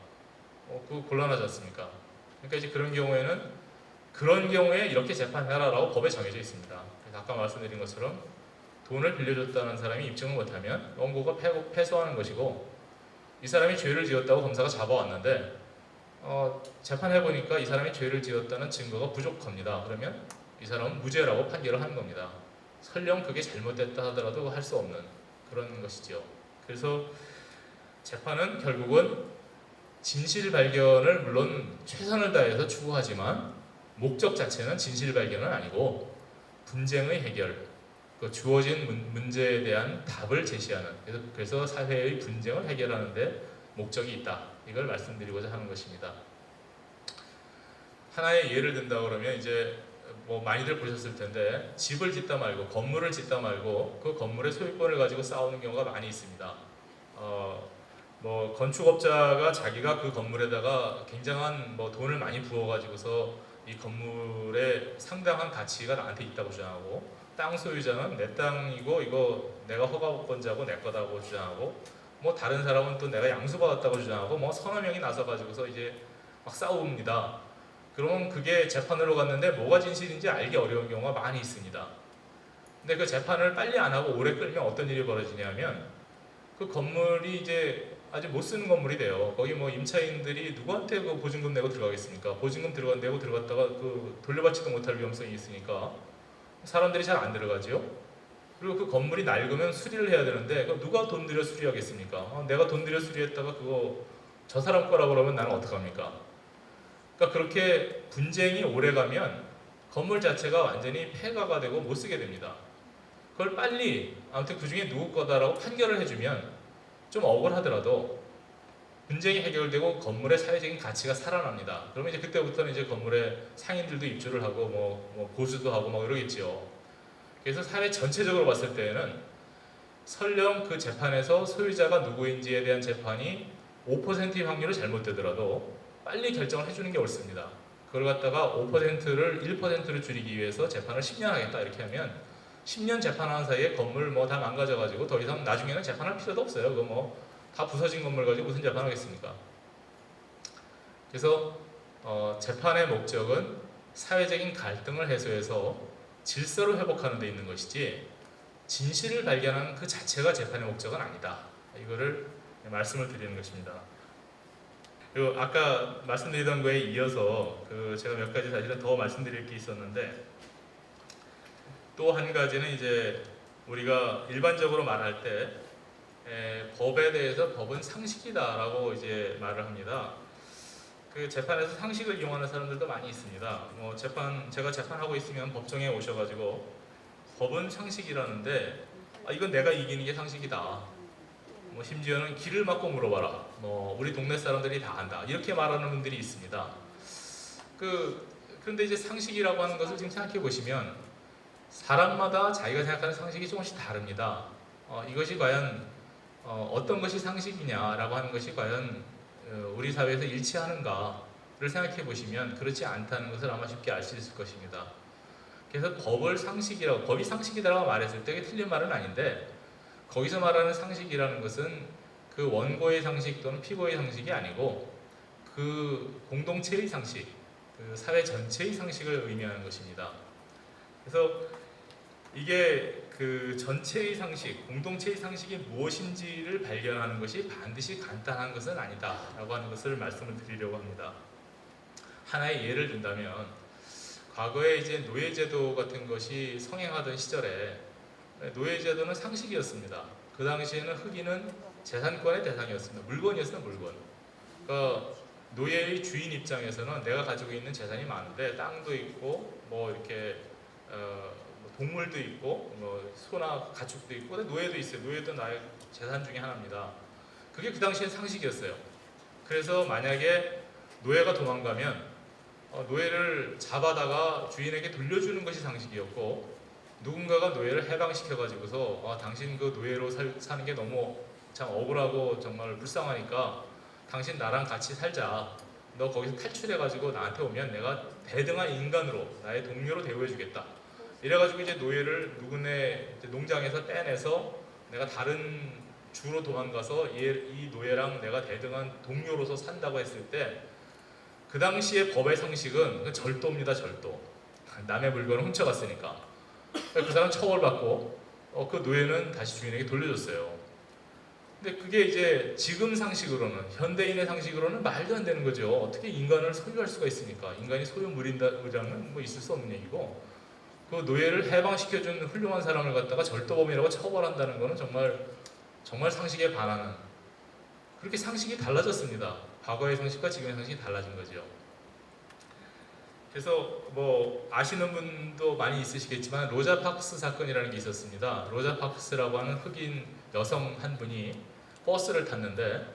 Speaker 1: 그거 곤란하지 않습니까? 그러니까 이제 그런 경우에는 그런 경우에 이렇게 재판해라라고 법에 정해져 있습니다. 그래서 아까 말씀드린 것처럼 돈을 빌려줬다는 사람이 입증을 못하면 원고가 패소하는 것이고, 이 사람이 죄를 지었다고 검사가 잡아왔는데 재판해보니까 이 사람이 죄를 지었다는 증거가 부족합니다. 그러면 이 사람은 무죄라고 판결을 하는 겁니다. 설령 그게 잘못됐다 하더라도 할 수 없는 그런 것이죠. 그래서 재판은 결국은 진실 발견을 물론 최선을 다해서 추구하지만 목적 자체는 진실 발견은 아니고 분쟁의 해결, 그 주어진 문제에 대한 답을 제시하는, 그래서 사회의 분쟁을 해결하는 데 목적이 있다. 이걸 말씀드리고자 하는 것입니다. 하나의 예를 든다 그러면 이제 뭐 많이들 보셨을 텐데, 집을 짓다 말고 건물을 짓다 말고 그 건물의 소유권을 가지고 싸우는 경우가 많이 있습니다. 뭐 건축업자가 자기가 그 건물에다가 굉장한 뭐 돈을 많이 부어가지고서 이 건물에 상당한 가치가 나한테 있다고 주장하고, 땅 소유자는 내 땅이고 이거 내가 허가권자고 내 거다고 주장하고, 뭐 다른 사람은 또 내가 양수받았다고 주장하고, 뭐 서너 명이 나서가지고서 이제 막 싸웁니다. 그러면 그게 재판으로 갔는데 뭐가 진실인지 알기 어려운 경우가 많이 있습니다. 근데 그 재판을 빨리 안 하고 오래 끌면 어떤 일이 벌어지냐면, 그 건물이 이제 아주 못 쓰는 건물이 돼요. 거기 뭐 임차인들이 누구한테 그 보증금 내고 들어가겠습니까? 보증금 내고 들어갔다가 그 돌려받지도 못할 위험성이 있으니까 사람들이 잘 안 들어가죠. 그리고 그 건물이 낡으면 수리를 해야 되는데 그럼 누가 돈 들여 수리하겠습니까? 내가 돈 들여 수리했다가 그거 저 사람 거라고 그러면 나는 어떡합니까? 그러니까 그렇게 분쟁이 오래가면 건물 자체가 완전히 폐가가 되고 못 쓰게 됩니다. 그걸 빨리 아무튼 그 중에 누구 거다라고 판결을 해주면 좀 억울하더라도 분쟁이 해결되고 건물의 사회적인 가치가 살아납니다. 그러면 이제 그때부터는 이제 건물에 상인들도 입주를 하고 뭐 보수도 하고 막 이러겠죠. 그래서 사회 전체적으로 봤을 때에는 설령 그 재판에서 소유자가 누구인지에 대한 재판이 5%의 확률로 잘못되더라도 빨리 결정을 해주는 게 옳습니다. 그걸 갖다가 5%를 1%로 줄이기 위해서 재판을 10년 하겠다 이렇게 하면 10년 재판하는 사이에 건물 뭐 다 망가져가지고 더 이상 나중에는 재판할 필요도 없어요. 그거 뭐 다 부서진 건물 가지고 무슨 재판하겠습니까? 그래서 재판의 목적은 사회적인 갈등을 해소해서 질서를 회복하는 데 있는 것이지 진실을 발견하는 그 자체가 재판의 목적은 아니다. 이거를 말씀을 드리는 것입니다. 그리고 아까 말씀드리던 거에 이어서 제가 몇 가지 사실은 더 말씀드릴 게 있었는데, 또 한 가지는 이제 우리가 일반적으로 말할 때 법에 대해서 법은 상식이다라고 이제 말을 합니다. 그 재판에서 상식을 이용하는 사람들도 많이 있습니다. 뭐 제가 재판하고 있으면 법정에 오셔가지고 법은 상식이라는데 이건 내가 이기는 게 상식이다. 뭐 심지어는 길을 막고 물어봐라. 뭐 우리 동네 사람들이 다 안다. 이렇게 말하는 분들이 있습니다. 그런데 이제 상식이라고 하는 것을 지금 생각해 보시면 사람마다 자기가 생각하는 상식이 조금씩 다릅니다. 이것이 과연 어떤 것이 상식이냐라고 하는 것이 과연 우리 사회에서 일치하는가를 생각해 보시면 그렇지 않다는 것을 아마 쉽게 알 수 있을 것입니다. 그래서 법이 상식이라고 말했을 때 틀린 말은 아닌데, 거기서 말하는 상식이라는 것은 그 원고의 상식 또는 피고의 상식이 아니고 그 공동체의 상식, 그 사회 전체의 상식을 의미하는 것입니다. 그래서 이게 그 전체의 상식, 공동체의 상식이 무엇인지를 발견하는 것이 반드시 간단한 것은 아니다 라고 하는 것을 말씀을 드리려고 합니다. 하나의 예를 든다면, 과거에 이제 노예제도 같은 것이 성행하던 시절에 노예제도는 상식이었습니다. 그 당시에는 흑인은 재산권의 대상이었습니다. 물건이었습니다. 물건. 그러니까 노예의 주인 입장에서는 내가 가지고 있는 재산이 많은데 땅도 있고 뭐 이렇게 동물도 있고 뭐 소나 가축도 있고 노예도 있어요. 노예도 나의 재산 중에 하나입니다. 그게 그 당시엔 상식이었어요. 그래서 만약에 노예가 도망가면 노예를 잡아다가 주인에게 돌려주는 것이 상식이었고, 누군가가 노예를 해방시켜가지고서 당신 그 노예로 사는 게 너무 참 억울하고 정말 불쌍하니까 당신 나랑 같이 살자. 너 거기서 탈출해가지고 나한테 오면 내가 대등한 인간으로 나의 동료로 대우해주겠다. 이래가지고 이제 노예를 누구네 농장에서 떼내서 내가 다른 주로 도망가서 이 노예랑 내가 대등한 동료로서 산다고 했을 때 그 당시의 법의 상식은 절도입니다. 절도. 남의 물건을 훔쳐갔으니까 그 사람 처벌받고 그 노예는 다시 주인에게 돌려줬어요. 근데 그게 이제 지금 상식으로는, 현대인의 상식으로는 말도 안 되는 거죠. 어떻게 인간을 소유할 수가 있습니까? 인간이 소유물이라는 뭐 있을 수 없는 얘기고, 그 노예를 해방시켜준 훌륭한 사람을 갖다가 절도범이라고 처벌한다는 거는 정말 상식에 반하는, 그렇게 상식이 달라졌습니다. 과거의 상식과 지금의 상식이 달라진 거죠. 그래서 뭐 아시는 분도 많이 있으시겠지만 로자 파크스 사건이라는 게 있었습니다. 로자 파크스라고 하는 흑인 여성 한 분이 버스를 탔는데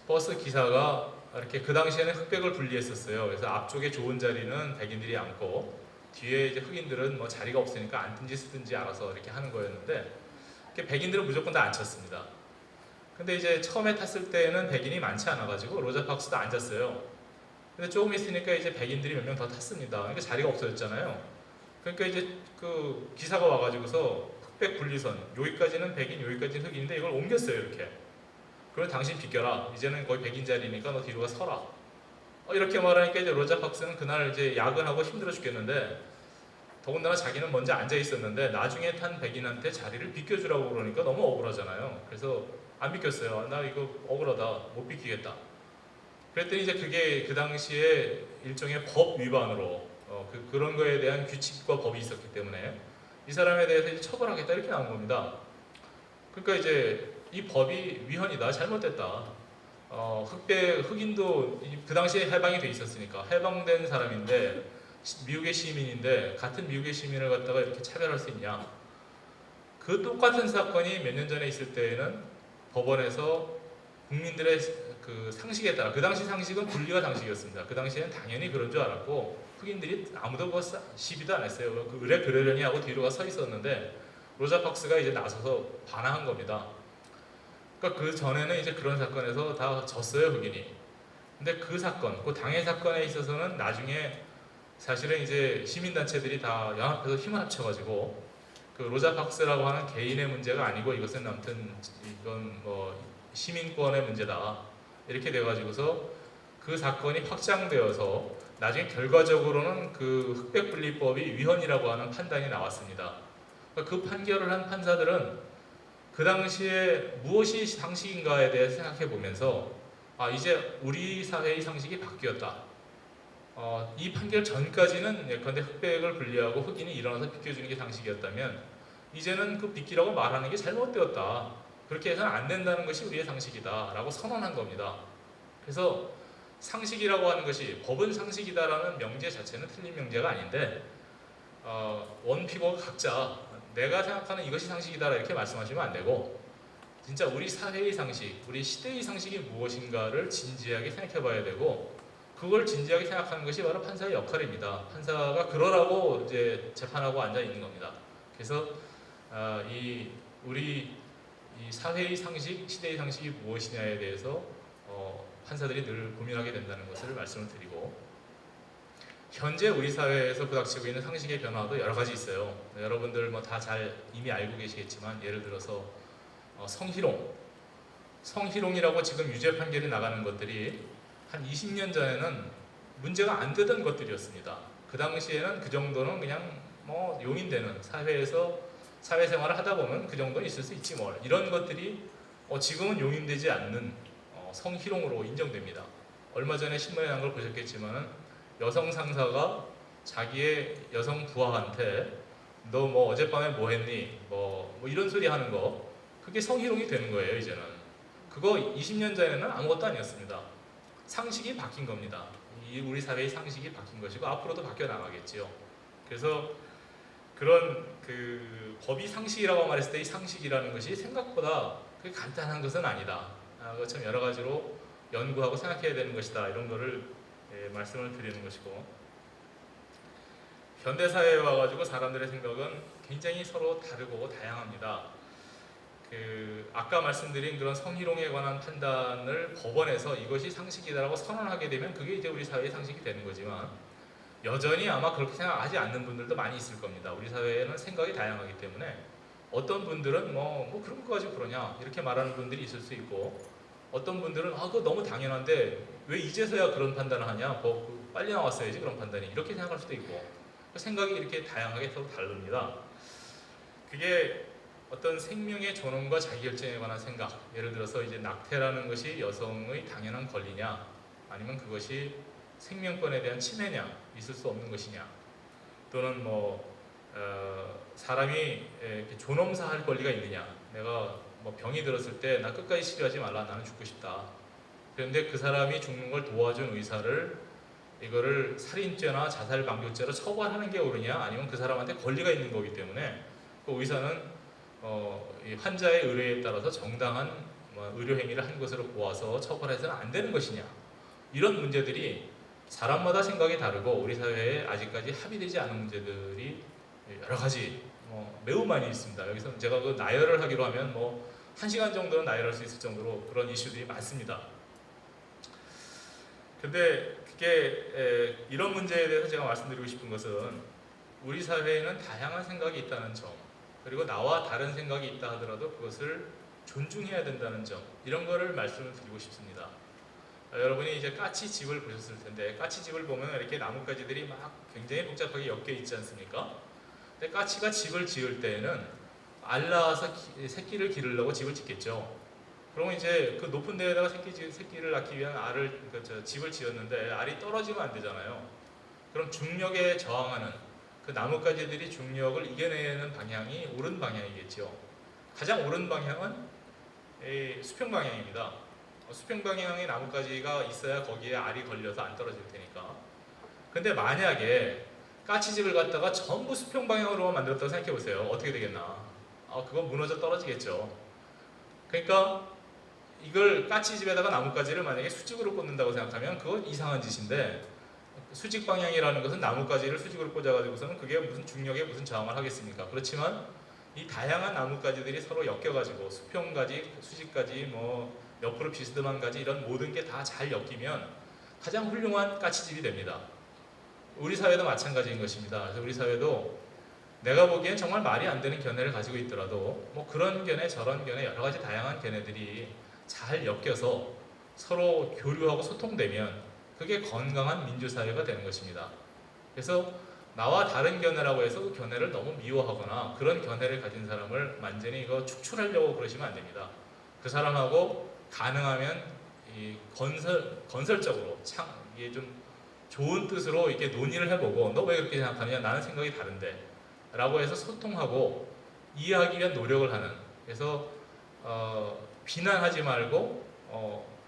Speaker 1: 버스 기사가 이렇게 그 당시에는 흑백을 분리했었어요. 그래서 앞쪽에 좋은 자리는 백인들이 앉고 뒤에 이제 흑인들은 뭐 자리가 없으니까 앉든지 쓰든지 알아서 이렇게 하는 거였는데 백인들은 무조건 다 앉혔습니다. 근데 이제 처음에 탔을 때는 백인이 많지 않아가지고 로자 파크스도 앉았어요. 근데 조금 있으니까 이제 백인들이 몇 명 더 탔습니다. 그러니까 자리가 없어졌잖아요. 그러니까 이제 그 기사가 와가지고서 흑백 분리선, 여기까지는 백인, 여기까지는 흑인인데 이걸 옮겼어요, 이렇게. 그럼 당신 비껴라. 이제는 거의 백인 자리니까 너 뒤로 가 서라. 이렇게 말하니까 이제 로자 파크스는 그날 이제 야근하고 힘들어 죽겠는데, 더군다나 자기는 먼저 앉아 있었는데 나중에 탄 백인한테 자리를 비껴주라고 그러니까 너무 억울하잖아요. 그래서 안 비켰어요. 나 이거 억울하다. 못 비키겠다. 그랬더니 이제 그게 그 당시에 일종의 법 위반으로 그런 거에 대한 규칙과 법이 있었기 때문에 이 사람에 대해서 이제 처벌하겠다 이렇게 나온 겁니다. 그러니까 이제 이 법이 위헌이다, 잘못됐다. 흑인도 그 당시에 해방이 돼 있었으니까 해방된 사람인데 미국의 시민인데 같은 미국의 시민을 갖다가 이렇게 차별할 수 있냐? 그 똑같은 사건이 몇 년 전에 있을 때에는 법원에서 국민들의 그 상식에 따라, 그 당시 상식은 분리가 상식이었습니다. 그 당시에는 당연히 그런 줄 알았고 흑인들이 아무도 뭐 시비도 안 했어요. 그 의뢰 그러려니 하고 뒤로 가 서 있었는데 로자 파크스가 이제 나서서 반항한 겁니다. 그러니까 그 전에는 이제 그런 사건에서 다 졌어요, 흑인이. 근데 그 사건, 그 당해 사건에 있어서는 나중에 사실은 이제 시민단체들이 다 연합해서 힘을 합쳐가지고 그 로자 파크스라고 하는 개인의 문제가 아니고 이것은 아무튼 이건 뭐 시민권의 문제다 이렇게 돼가지고서 그 사건이 확장되어서 나중에 결과적으로는 그 흑백분리법이 위헌이라고 하는 판단이 나왔습니다. 그 판결을 한 판사들은 그 당시에 무엇이 상식인가에 대해 생각해 보면서 이제 우리 사회의 상식이 바뀌었다. 이 판결 전까지는 예컨대 흑백을 분리하고 흑인이 일어나서 비켜주는 게 상식이었다면 이제는 그 비키라고 말하는 게 잘못되었다. 그렇게 해서는 안 된다는 것이 우리의 상식이다 라고 선언한 겁니다. 그래서 상식이라고 하는 것이 법은 상식이다라는 명제 자체는 틀린 명제가 아닌데 원피고가 각자 내가 생각하는 이것이 상식이다 이렇게 말씀하시면 안 되고 진짜 우리 사회의 상식, 우리 시대의 상식이 무엇인가를 진지하게 생각해 봐야 되고 그걸 진지하게 생각하는 것이 바로 판사의 역할입니다. 판사가 그러라고 이제 재판하고 앉아 있는 겁니다. 그래서 우리 이 사회의 상식, 시대의 상식이 무엇이냐에 대해서 판사들이 늘 고민하게 된다는 것을 말씀을 드리고 현재 우리 사회에서 부닥치고 있는 상식의 변화도 여러 가지 있어요. 여러분들 뭐 다 잘 이미 알고 계시겠지만 예를 들어서 성희롱이라고 지금 유죄 판결이 나가는 것들이 한 20년 전에는 문제가 안 되던 것들이었습니다. 그 당시에는 그 정도는 그냥 뭐 용인되는 사회생활을 하다 보면 그 정도는 있을 수 있지 뭘 이런 것들이 지금은 용인되지 않는 성희롱으로 인정됩니다. 얼마 전에 신문에 난 걸 보셨겠지만은 여성 상사가 자기의 여성 부하한테 너 뭐 어젯밤에 뭐 했니? 뭐 이런 소리 하는 거 그게 성희롱이 되는 거예요. 이제는 그거 20년 전에는 아무것도 아니었습니다. 상식이 바뀐 겁니다. 우리 사회의 상식이 바뀐 것이고 앞으로도 바뀌어 나가겠지요. 그래서 그런 그 법이 상식이라고 말했을 때 이 상식이라는 것이 생각보다 그렇게 간단한 것은 아니다. 참 여러 가지로 연구하고 생각해야 되는 것이다. 이런 거를 말씀을 드리는 것이고 현대 사회에 와가지고 사람들의 생각은 굉장히 서로 다르고 다양합니다. 아까 말씀드린 그런 성희롱에 관한 판단을 법원에서 이것이 상식이다라고 선언하게 되면 그게 이제 우리 사회의 상식이 되는 거지만 여전히 아마 그렇게 생각하지 않는 분들도 많이 있을 겁니다. 우리 사회에는 생각이 다양하기 때문에 어떤 분들은 뭐 그런 거 가지고 그러냐 이렇게 말하는 분들이 있을 수 있고, 어떤 분들은 그거 너무 당연한데 왜 이제서야 그런 판단을 하냐, 빨리 나왔어야지 그런 판단이, 이렇게 생각할 수도 있고, 생각이 이렇게 다양하게 서로 다릅니다. 그게 어떤 생명의 존엄과 자기결정에 관한 생각, 예를 들어서 이제 낙태라는 것이 여성의 당연한 권리냐, 아니면 그것이 생명권에 대한 침해냐, 있을 수 없는 것이냐, 또는 사람이 존엄사할 권리가 있느냐, 내가 병이 들었을 때 나 끝까지 치료하지 말라, 나는 죽고 싶다. 그런데 그 사람이 죽는 걸 도와준 의사를 이거를 살인죄나 자살방조죄로 처벌하는 게 옳으냐, 아니면 그 사람한테 권리가 있는 거기 때문에 그 의사는 이 환자의 의뢰에 따라서 정당한 의료 행위를 한 것으로 보아서 처벌해서는 안 되는 것이냐, 이런 문제들이 사람마다 생각이 다르고 우리 사회에 아직까지 합의되지 않은 문제들이 여러 가지 매우 많이 있습니다. 여기서 제가 그 나열을 하기로 하면 1시간 정도는 나열할 수 있을 정도로 그런 이슈들이 많습니다. 근데 그게 이런 문제에 대해서 제가 말씀드리고 싶은 것은, 우리 사회에는 다양한 생각이 있다는 점, 그리고 나와 다른 생각이 있다 하더라도 그것을 존중해야 된다는 점, 이런 거를 말씀을 드리고 싶습니다. 여러분이 이제 까치집을 보셨을 텐데, 까치집을 보면 이렇게 나뭇가지들이 막 굉장히 복잡하게 엮여 있지 않습니까? 근데 까치가 집을 지을 때에는 알 낳아서 새끼를 기르려고 집을 짓겠죠. 그러면 이제 그 높은 데에다가 새끼를 낳기 위한 집을 지었는데 알이 떨어지면 안 되잖아요. 그럼 중력에 저항하는 그 나뭇가지들이 중력을 이겨내는 방향이 옳은 방향이겠죠. 가장 옳은 방향은 수평 방향입니다. 수평 방향의 나뭇가지가 있어야 거기에 알이 걸려서 안 떨어질 테니까. 근데 만약에 까치집을 갖다가 전부 수평 방향으로만 만들었다고 생각해 보세요. 어떻게 되겠나? 그건 무너져 떨어지겠죠. 그러니까 이걸 까치집에다가 나뭇가지를 만약에 수직으로 꽂는다고 생각하면 그건 이상한 짓인데, 수직 방향이라는 것은 나뭇가지를 수직으로 꽂아가지고서는 그게 무슨 중력에 무슨 저항을 하겠습니까? 그렇지만 이 다양한 나뭇가지들이 서로 엮여가지고 수평가지, 수직가지, 옆으로 비스듬한 가지, 이런 모든 게 다 잘 엮이면 가장 훌륭한 까치집이 됩니다. 우리 사회도 마찬가지인 것입니다. 그래서 우리 사회도 내가 보기엔 정말 말이 안 되는 견해를 가지고 있더라도 그런 견해 저런 견해 여러 가지 다양한 견해들이 잘 엮여서 서로 교류하고 소통되면 그게 건강한 민주사회가 되는 것입니다. 그래서 나와 다른 견해라고 해서 그 견해를 너무 미워하거나 그런 견해를 가진 사람을 완전히 축출하려고 그러시면 안 됩니다. 그 사람하고 가능하면 건설적으로 이게 좀 좋은 뜻으로 이렇게 논의를 해보고, 너 왜 그렇게 생각하느냐, 나는 생각이 다른데 라고 해서 소통하고 이해하기 위한 노력을 하는, 그래서 비난하지 말고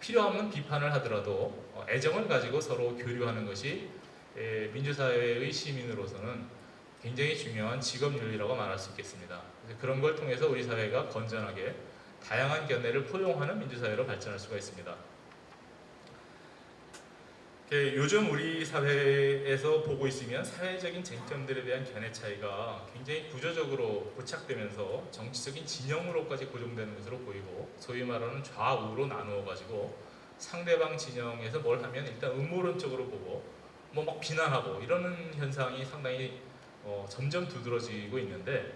Speaker 1: 필요 없는 비판을 하더라도 애정을 가지고 서로 교류하는 것이 민주사회의 시민으로서는 굉장히 중요한 직업윤리라고 말할 수 있겠습니다. 그런 걸 통해서 우리 사회가 건전하게 다양한 견해를 포용하는 민주사회로 발전할 수가 있습니다. 요즘 우리 사회에서 보고 있으면 사회적인 쟁점들에 대한 견해 차이가 굉장히 구조적으로 고착되면서 정치적인 진영으로까지 고정되는 것으로 보이고, 소위 말하는 좌우로 나누어 가지고 상대방 진영에서 뭘 하면 일단 음모론적으로 보고 막 비난하고 이러는 현상이 상당히 점점 두드러지고 있는데,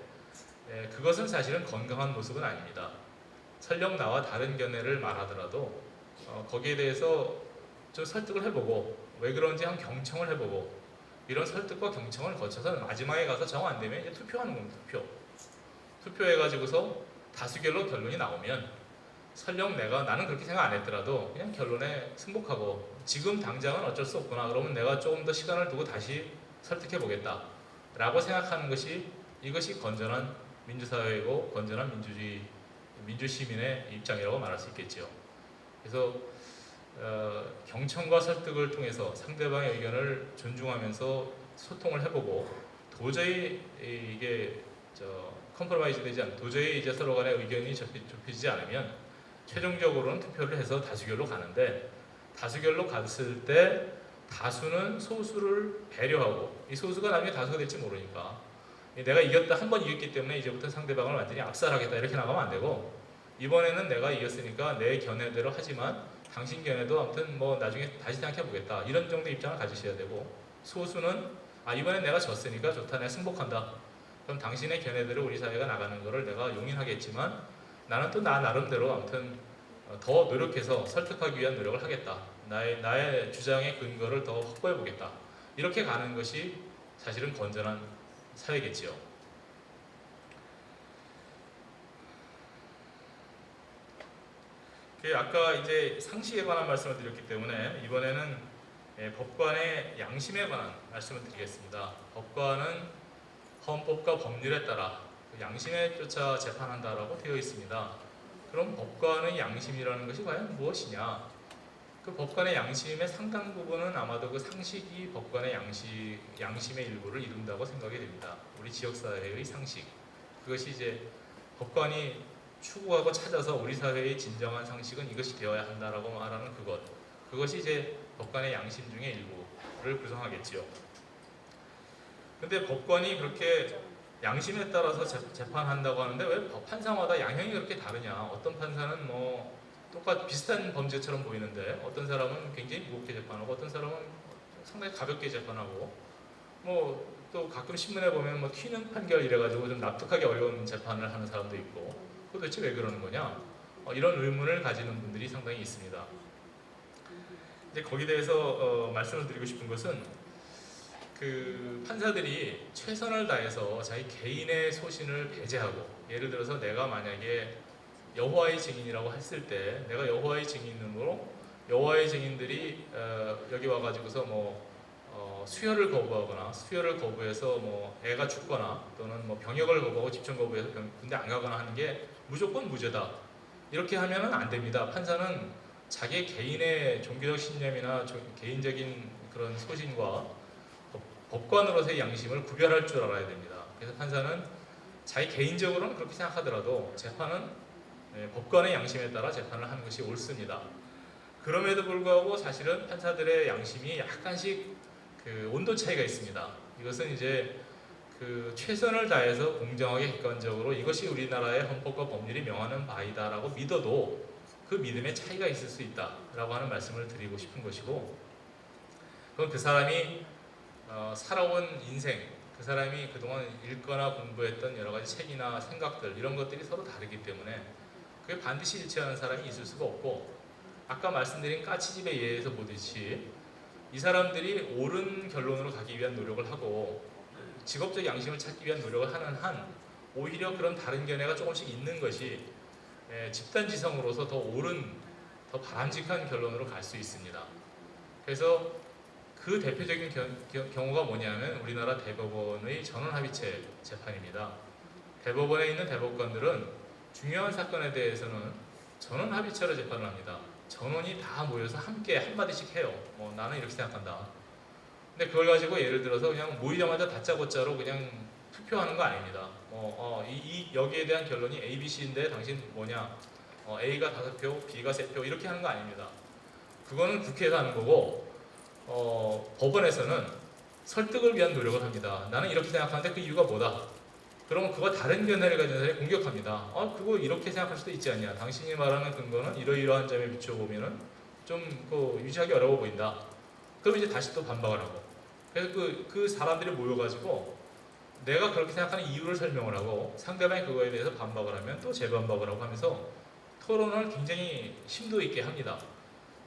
Speaker 1: 그것은 사실은 건강한 모습은 아닙니다. 설령 나와 다른 견해를 말하더라도 거기에 대해서 좀 설득을 해보고 왜 그런지 한 경청을 해보고, 이런 설득과 경청을 거쳐서 마지막에 가서 정 안 되면 이제 투표하는 겁니다. 투표해가지고서 다수결로 결론이 나오면 설령 나는 그렇게 생각 안 했더라도 그냥 결론에 승복하고, 지금 당장은 어쩔 수 없구나, 그러면 내가 조금 더 시간을 두고 다시 설득해 보겠다 라고 생각하는 것이, 이것이 건전한 민주사회이고 건전한 민주시민의 입장이라고 말할 수 있겠죠. 그래서 경청과 설득을 통해서 상대방의 의견을 존중하면서 소통을 해보고, 도저히 이게 컴프로마이즈 되지 않는, 도저히 이제 서로 간의 의견이 좁혀지지 않으면 최종적으로는 투표를 해서 다수결로 가는데, 다수결로 갔을 때 다수는 소수를 배려하고, 이 소수가 나중에 다수가 될지 모르니까 내가 이겼다, 한 번 이겼기 때문에 이제부터 상대방을 완전히 압살하겠다 이렇게 나가면 안 되고, 이번에는 내가 이겼으니까 내 견해대로 하지만 당신 견해도 아무튼 나중에 다시 생각해 보겠다, 이런 정도의 입장을 가지셔야 되고, 소수는 이번엔 내가 졌으니까 좋다, 내가 승복한다. 그럼 당신의 견해대로 우리 사회가 나가는 거를 내가 용인하겠지만 나는 또 나 나름대로 아무튼 더 노력해서 설득하기 위한 노력을 하겠다. 나의 주장의 근거를 더 확보해 보겠다. 이렇게 가는 것이 사실은 건전한 사회겠지요. 아까 이제 상식에 관한 말씀을 드렸기 때문에 이번에는 법관의 양심에 관한 말씀을 드리겠습니다. 법관은 헌법과 법률에 따라 양심에 쫓아 재판한다라고 되어 있습니다. 그럼 법관의 양심이라는 것이 과연 무엇이냐? 그 법관의 양심의 상당 부분은 아마도 그 상식이 법관의 양심의 일부를 이룬다고 생각이 됩니다. 우리 지역사회의 상식. 그것이 이제 법관이 추구하고 찾아서 우리 사회의 진정한 상식은 이것이 되어야 한다라고 말하는 그것이 이제 법관의 양심 중의 일부를 구성하겠지요. 근데 법관이 그렇게 양심에 따라서 재판한다고 하는데 왜 판사마다 양형이 그렇게 다르냐? 어떤 판사는 뭐 비슷한 범죄처럼 보이는데 어떤 사람은 굉장히 무겁게 재판하고 어떤 사람은 상당히 가볍게 재판하고 뭐 또 가끔 신문에 보면 뭐 튀는 판결 이래가지고 좀 납득하기 어려운 재판을 하는 사람도 있고 도대체 왜 그러는 거냐? 이런 의문을 가지는 분들이 상당히 있습니다. 근데 거기에 대해서 말씀을 드리고 싶은 것은 그 판사들이 최선을 다해서 자기 개인의 소신을 배제하고 예를 들어서 내가 만약에 여호와의 증인이라고 했을 때 내가 여호와의 증인으로 여호와의 증인들이 여기 와가지고서 뭐 수혈을 거부하거나 수혈을 거부해서 뭐 애가 죽거나 또는 뭐 병역을 거부하고 집중 거부해서 군대 안 가거나 하는 게 무조건 무죄다. 이렇게 하면은 안 됩니다. 판사는 자기 개인의 종교적 신념이나 개인적인 그런 소신과 법관으로서의 양심을 구별할 줄 알아야 됩니다. 그래서 판사는 자기 개인적으로는 그렇게 생각하더라도 재판은 법관의 양심에 따라 재판을 하는 것이 옳습니다. 그럼에도 불구하고 사실은 판사들의 양심이 약간씩 그 온도 차이가 있습니다. 이것은 이제 그 최선을 다해서 공정하게 객관적으로 이것이 우리나라의 헌법과 법률이 명하는 바이다라고 믿어도 그 믿음의 차이가 있을 수 있다라고 하는 말씀을 드리고 싶은 것이고 그건 그 사람이 살아온 인생, 그 사람이 그동안 읽거나 공부했던 여러 가지 책이나 생각들 이런 것들이 서로 다르기 때문에 그게 반드시 일치하는 사람이 있을 수가 없고 아까 말씀드린 까치집의 예에서 보듯이 이 사람들이 옳은 결론으로 가기 위한 노력을 하고 직업적 양심을 찾기 위한 노력을 하는 한 오히려 그런 다른 견해가 조금씩 있는 것이 집단지성으로서 더 옳은, 더 바람직한 결론으로 갈 수 있습니다. 그래서 그 대표적인 경우가 뭐냐면 우리나라 대법원의 전원합의체 재판입니다. 대법원에 있는 대법관들은 중요한 사건에 대해서는 전원합의체로 재판을 합니다. 전원이 다 모여서 함께 한마디씩 해요. 나는 이렇게 생각한다. 근데 그걸 가지고 예를 들어서 그냥 모이자마자 다짜고짜로 그냥 투표하는 거 아닙니다. 여기에 대한 결론이 A, B, C인데 당신 뭐냐? A가 5표, B가 3표 이렇게 하는 거 아닙니다. 그거는 국회에서 하는 거고 법원에서는 설득을 위한 노력을 합니다. 나는 이렇게 생각하는데 그 이유가 뭐다? 그러면 그거 다른 견해를 가진 사람이 공격합니다. 그거 이렇게 생각할 수도 있지 않냐? 당신이 말하는 근거는 이러이러한 점에 비춰보면은 좀 유지하기 어려워 보인다. 그럼 이제 다시 또 반박을 하고. 그래서 그 사람들이 모여가지고 내가 그렇게 생각하는 이유를 설명을 하고 상대방이 그거에 대해서 반박을 하면 또 재반박을 하고 하면서 토론을 굉장히 심도 있게 합니다.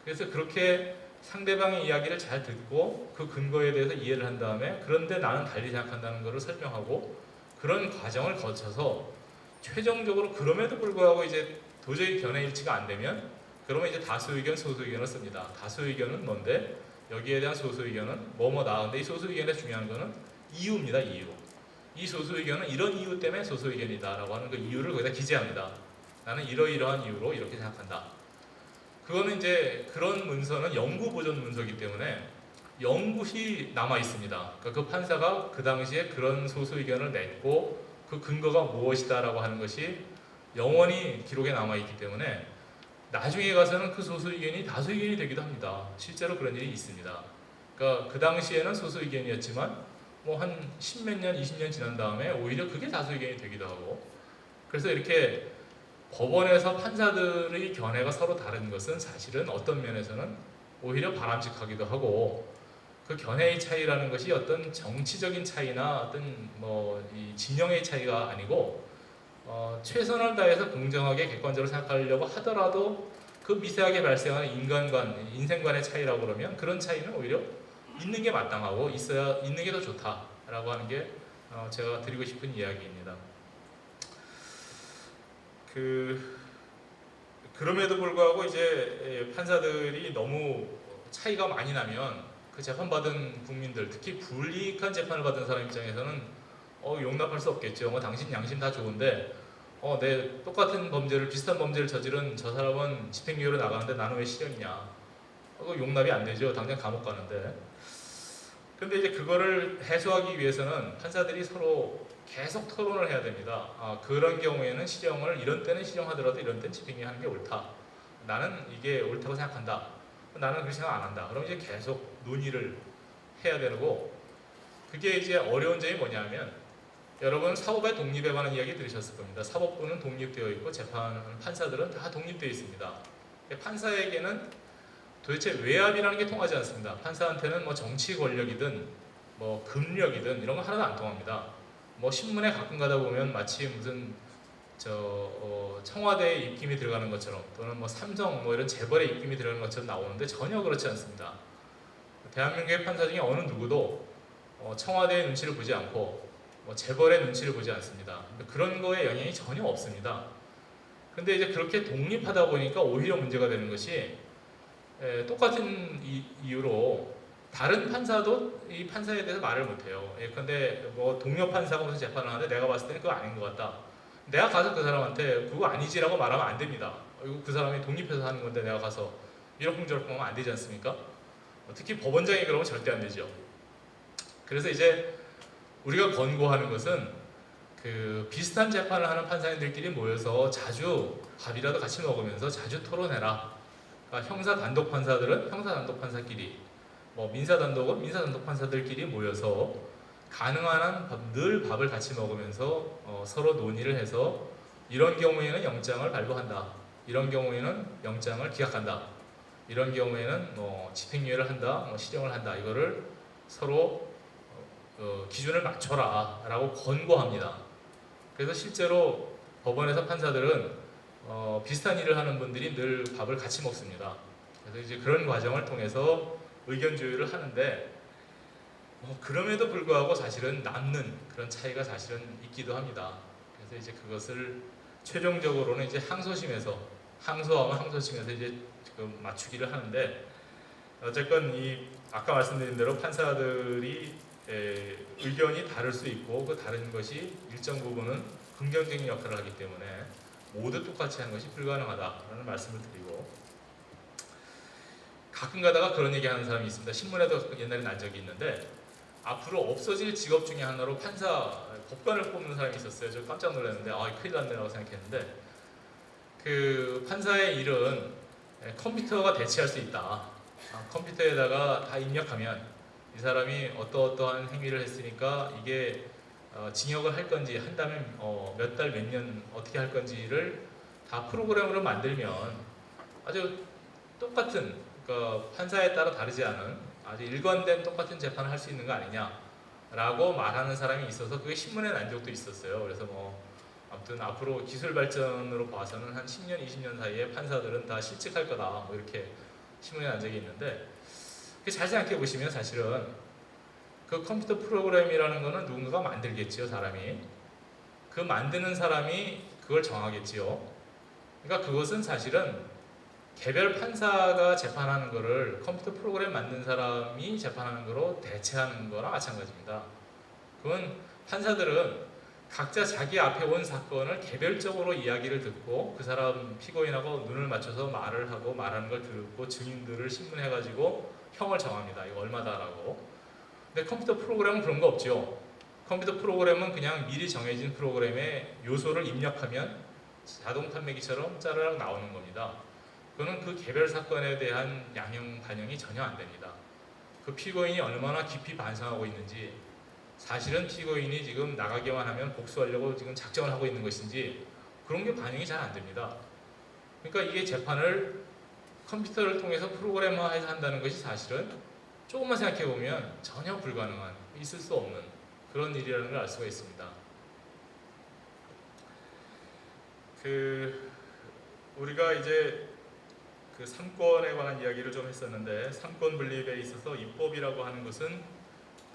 Speaker 1: 그래서 그렇게 상대방의 이야기를 잘 듣고 그 근거에 대해서 이해를 한 다음에 그런데 나는 달리 생각한다는 것을 설명하고 그런 과정을 거쳐서 최종적으로 그럼에도 불구하고 이제 도저히 견해 일치가 안 되면 그러면 이제 다수 의견, 소수 의견을 씁니다. 다수 의견은 뭔데? 여기에 대한 소수 의견은 뭐뭐다. 근데 이 소수 의견에 중요한 거는 이유입니다. 이유. 이 소수 의견은 이런 이유 때문에 소수 의견이다라고 하는 그 이유를 거기다 기재합니다. 나는 이러이러한 이유로 이렇게 생각한다. 그거는 이제 그런 문서는 영구 보존 문서이기 때문에 영구히 남아 있습니다. 그러니까 그 판사가 그 당시에 그런 소수 의견을 냈고 그 근거가 무엇이다라고 하는 것이 영원히 기록에 남아 있기 때문에 나중에 가서는 그 소수 의견이 다수 의견이 되기도 합니다. 실제로 그런 일이 있습니다. 그러니까 그 당시에는 소수 의견이었지만 뭐 한 10몇 년, 20년 지난 다음에 오히려 그게 다수 의견이 되기도 하고 그래서 이렇게 법원에서 판사들의 견해가 서로 다른 것은 사실은 어떤 면에서는 오히려 바람직하기도 하고 그 견해의 차이라는 것이 어떤 정치적인 차이나 어떤 뭐 이 진영의 차이가 아니고 최선을 다해서 공정하게 객관적으로 생각하려고 하더라도 그 미세하게 발생하는 인간관, 인생관의 차이라고 그러면 그런 차이는 오히려 있는 게 마땅하고 있는 게 더 좋다라고 하는 게 제가 드리고 싶은 이야기입니다. 그럼에도 불구하고 이제 판사들이 너무 차이가 많이 나면 그 재판받은 국민들, 특히 불이익한 재판을 받은 사람 입장에서는 용납할 수 없겠죠. 당신 양심 다 좋은데 내 똑같은 범죄를, 비슷한 범죄를 저지른 저 사람은 집행유예로 나가는데 나는 왜 실형이냐. 그거 용납이 안 되죠. 당장 감옥 가는데. 근데 이제 그거를 해소하기 위해서는 판사들이 서로 계속 토론을 해야 됩니다. 그런 경우에는 실형을, 이런 때는 실형하더라도 이런 때는 집행유예 하는 게 옳다. 나는 이게 옳다고 생각한다. 나는 그렇게 생각 안 한다. 그럼 이제 계속 논의를 해야 되고, 그게 이제 어려운 점이 뭐냐면, 여러분 사법의 독립에 관한 이야기 들으셨을 겁니다. 사법부는 독립되어 있고 판사들은 다 독립되어 있습니다. 판사에게는 도대체 외압이라는 게 통하지 않습니다. 판사한테는 뭐 정치 권력이든 뭐 금력이든 이런 거 하나도 안 통합니다. 뭐 신문에 가끔 가다 보면 마치 무슨 청와대에 입김이 들어가는 것처럼, 또는 뭐 삼성 뭐 이런 재벌에 입김이 들어가는 것처럼 나오는데 전혀 그렇지 않습니다. 대한민국의 판사 중에 어느 누구도 청와대의 눈치를 보지 않고 뭐 재벌의 눈치를 보지 않습니다. 그런 거에 영향이 전혀 없습니다. 근데 이제 그렇게 독립하다 보니까 오히려 문제가 되는 것이, 똑같은 이유로 다른 판사도 이 판사에 대해서 말을 못해요. 근데 뭐 동료 판사가 무슨 재판을 하는데 내가 봤을 때는 그거 아닌 것 같다. 내가 가서 그 사람한테 그거 아니지라고 말하면 안 됩니다. 그 사람이 독립해서 하는 건데 내가 가서 이러쿵저러쿵 하면 안 되지 않습니까? 특히 법원장이 그러면 절대 안 되죠. 그래서 이제 우리가 권고하는 것은 그 비슷한 재판을 하는 판사님들끼리 모여서 자주 밥이라도 같이 먹으면서 자주 토론해라. 그러니까 형사 단독 판사들은 형사 단독 판사끼리, 뭐 민사 단독은 민사 단독 판사들끼리 모여서 가능한 한 늘 밥을 같이 먹으면서 서로 논의를 해서 이런 경우에는 영장을 발부한다. 이런 경우에는 영장을 기각한다. 이런 경우에는 뭐 집행유예를 한다. 뭐 실형을 한다. 이거를 서로 기준을 맞춰라 라고 권고합니다. 그래서 실제로 법원에서 판사들은 비슷한 일을 하는 분들이 늘 밥을 같이 먹습니다. 그래서 이제 그런 과정을 통해서 의견 조율을 하는데, 그럼에도 불구하고 사실은 남는 그런 차이가 사실은 있기도 합니다. 그래서 이제 그것을 최종적으로는 이제 항소심에서 이제 지금 맞추기를 하는데, 어쨌건 아까 말씀드린 대로 판사들이 의견이 다를 수 있고, 그 다른 것이 일정 부분은 긍정적인 역할을 하기 때문에 모두 똑같이 하는 것이 불가능하다라는 말씀을 드리고, 가끔 가다가 그런 얘기 하는 사람이 있습니다. 신문에도 옛날에 난 적이 있는데, 앞으로 없어질 직업 중에 하나로 법관을 뽑는 사람이 있었어요. 저 깜짝 놀랐는데 큰일 났네라고 생각했는데, 그 판사의 일은 컴퓨터가 대체할 수 있다. 컴퓨터에다가 다 입력하면 이 사람이 어떠한 행위를 했으니까 이게 징역을 할 건지, 한다면 몇 달, 몇 년 어떻게 할 건지를 다 프로그램으로 만들면 아주 똑같은, 그러니까 판사에 따라 다르지 않은 아주 일관된 똑같은 재판을 할 수 있는 거 아니냐라고 말하는 사람이 있어서 그게 신문에 난 적도 있었어요. 그래서 아무튼 앞으로 기술 발전으로 봐서는 한 10년, 20년 사이에 판사들은 다 실직할 거다, 뭐 이렇게 신문에 난 적이 있는데, 잘 생각해 보시면 사실은 그 컴퓨터 프로그램이라는 거는 누군가가 만들겠지요, 사람이. 그 만드는 사람이 그걸 정하겠지요. 그러니까 그것은 사실은 개별 판사가 재판하는 거를 컴퓨터 프로그램 만든 사람이 재판하는 거로 대체하는 거랑 마찬가지입니다. 그건 판사들은 각자 자기 앞에 온 사건을 개별적으로 이야기를 듣고 그 사람 피고인하고 눈을 맞춰서 말을 하고 말하는 걸 듣고 증인들을 신문해가지고 형을 정합니다. 이거 얼마다라고. 근데 컴퓨터 프로그램은 그런 거 없죠. 컴퓨터 프로그램은 그냥 미리 정해진 프로그램에 요소를 입력하면 자동 판매기처럼 짜르륵 나오는 겁니다. 그거는 그 개별 사건에 대한 양형 반영이 전혀 안 됩니다. 그 피고인이 얼마나 깊이 반성하고 있는지, 사실은 피고인이 지금 나가기만 하면 복수하려고 지금 작정을 하고 있는 것인지, 그런 게 반영이 잘 안 됩니다. 그러니까 이게 재판을 컴퓨터를 통해서 프로그램화해서 한다는 것이 사실은 조금만 생각해 보면 전혀 불가능한, 있을 수 없는 그런 일이라는 걸 알 수가 있습니다. 우리가 이제 그 삼권에 관한 이야기를 좀 했었는데, 삼권 분립에 있어서 입법이라고 하는 것은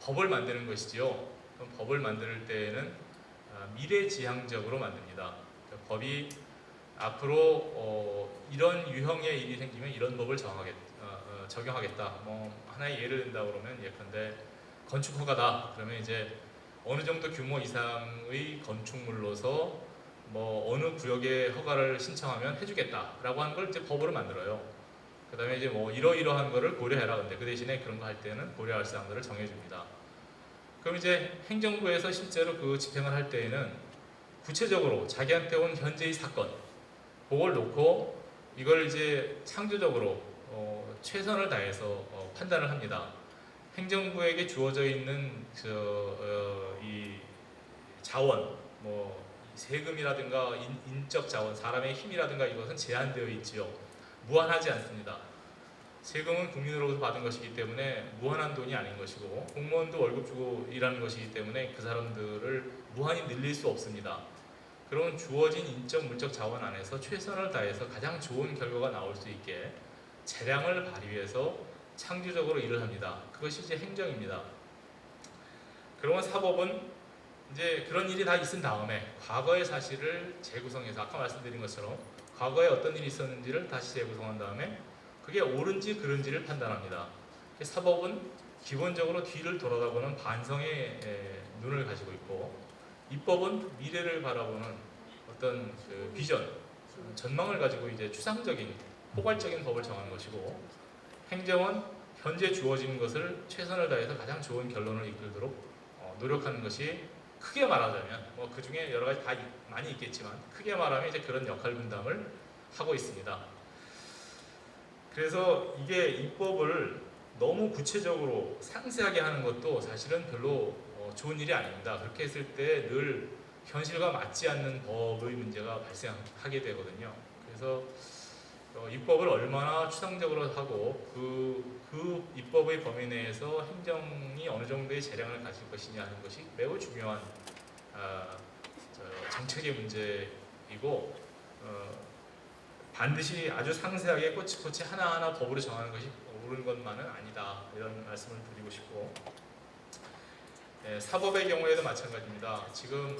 Speaker 1: 법을 만드는 것이지요. 그럼 법을 만들 때에는 미래지향적으로 만듭니다. 그러니까 법이 앞으로 이런 유형의 일이 생기면 이런 법을 적용하겠다. 뭐 하나의 예를 든다 그러면 예컨대 건축 허가다. 그러면 이제 어느 정도 규모 이상의 건축물로서 뭐 어느 구역에 허가를 신청하면 해주겠다라고 하는 걸 이제 법으로 만들어요. 그 다음에 이제 뭐 이러이러한 거를 고려해라. 근데 그 대신에 그런 거 할 때는 고려할 사항들을 정해줍니다. 그럼 이제 행정부에서 실제로 그 집행을 할 때에는 구체적으로 자기한테 온 현재의 사건, 그걸 놓고 이걸 이제 창조적으로 최선을 다해서 판단을 합니다. 행정부에게 주어져 있는 이 자원, 뭐 세금이라든가 인적 자원, 사람의 힘이라든가 이것은 제한되어 있지요. 무한하지 않습니다. 세금은 국민으로부터 받은 것이기 때문에 무한한 돈이 아닌 것이고, 공무원도 월급 주고 일하는 것이기 때문에 그 사람들을 무한히 늘릴 수 없습니다. 그런 주어진 인적 물적 자원 안에서 최선을 다해서 가장 좋은 결과가 나올 수 있게 재량을 발휘해서 창조적으로 일을 합니다. 그것이 이제 행정입니다. 그러면 사법은 이제 그런 일이 다 있은 다음에 과거의 사실을 재구성해서, 아까 말씀드린 것처럼 과거에 어떤 일이 있었는지를 다시 재구성한 다음에 그게 옳은지 그른지를 판단합니다. 사법은 기본적으로 뒤를 돌아다보는 반성의 눈을 가지고 있고, 입법은 미래를 바라보는 어떤 그 비전, 전망을 가지고 이제 추상적인, 포괄적인 법을 정하는 것이고, 행정은 현재 주어진 것을 최선을 다해서 가장 좋은 결론을 이끌도록 노력하는 것이, 크게 말하자면 뭐 그 중에 여러 가지 다 많이 있겠지만 크게 말하면 이제 그런 역할 분담을 하고 있습니다. 그래서 이게 입법을 너무 구체적으로 상세하게 하는 것도 사실은 별로 좋은 일이 아닙니다. 그렇게 했을 때 늘 현실과 맞지 않는 법의 문제가 발생하게 되거든요. 그래서 입법을 얼마나 추상적으로 하고 그 입법의 범위 내에서 행정이 어느 정도의 재량을 가질 것이냐 하는 것이 매우 중요한 정책의 문제이고, 반드시 아주 상세하게 꼬치꼬치 하나하나 법으로 정하는 것이 옳은 것만은 아니다, 이런 말씀을 드리고 싶고, 사법의 경우에도 마찬가지입니다. 지금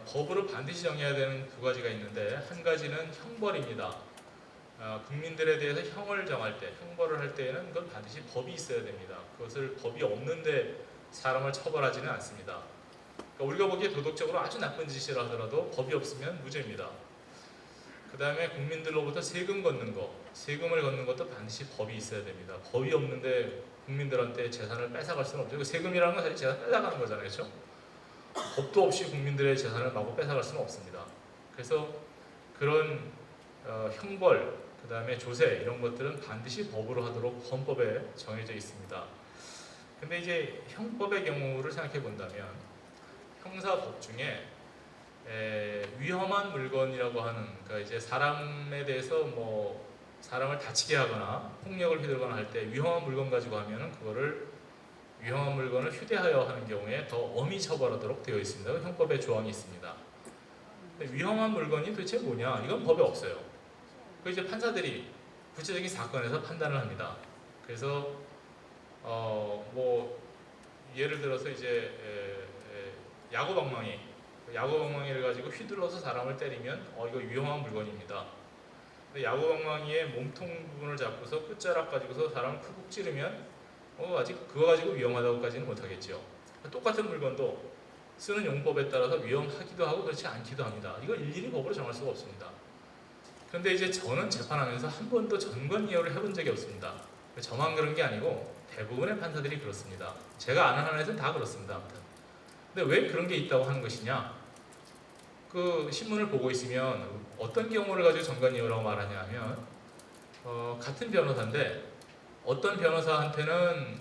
Speaker 1: 법으로 반드시 정해야 되는 두 가지가 있는데, 한 가지는 형벌입니다. 국민들에 대해서 형을 정할 때, 형벌을 할 때에는 그건 반드시 법이 있어야 됩니다. 그것을 법이 없는데 사람을 처벌하지는 않습니다. 그러니까 우리가 보기에 도덕적으로 아주 나쁜 짓이라 하더라도 법이 없으면 무죄입니다. 그 다음에 국민들로부터 세금 걷는 거, 세금을 걷는 것도 반드시 법이 있어야 됩니다. 법이 없는데 국민들한테 재산을 뺏어갈 수는 없죠. 세금이라는 건 사실 재산 뺏어가는 거잖아요, 그렇죠? 법도 없이 국민들의 재산을 마구 뺏어갈 수는 없습니다. 그래서 그런 형벌, 그 다음에 조세, 이런 것들은 반드시 법으로 하도록 헌법에 정해져 있습니다. 근데 이제 형법의 경우를 생각해 본다면, 형사법 중에 위험한 물건이라고 하는, 그러니까 이제 사람에 대해서 뭐 사람을 다치게 하거나 폭력을 휘두르거나 할 때 위험한 물건 가지고 하면은 그거를, 위험한 물건을 휴대하여 하는 경우에 더 엄히 처벌하도록 되어 있습니다. 형법에 조항이 있습니다. 근데 위험한 물건이 도대체 뭐냐? 이건 법에 없어요. 그 이제 판사들이 구체적인 사건에서 판단을 합니다. 그래서 뭐 예를 들어서 이제 야구방망이를 가지고 휘둘러서 사람을 때리면 이거 위험한 물건입니다. 근데 야구방망이의 몸통 부분을 잡고서 끝자락 가지고서 사람을 쿡쿡 찌르면 아직 그거 가지고 위험하다고까지는 못하겠죠. 똑같은 물건도 쓰는 용법에 따라서 위험하기도 하고 그렇지 않기도 합니다. 이걸 일일이 법으로 정할 수가 없습니다. 그런데 이제 저는 재판하면서 한 번도 전권이유를 해본 적이 없습니다. 저만 그런 게 아니고 대부분의 판사들이 그렇습니다. 제가 아는 한에서는 다 그렇습니다. 근데 왜 그런 게 있다고 하는 것이냐? 그 신문을 보고 있으면 어떤 경우를 가지고 전관이유라고 말하냐 하면, 같은 변호사인데 어떤 변호사한테는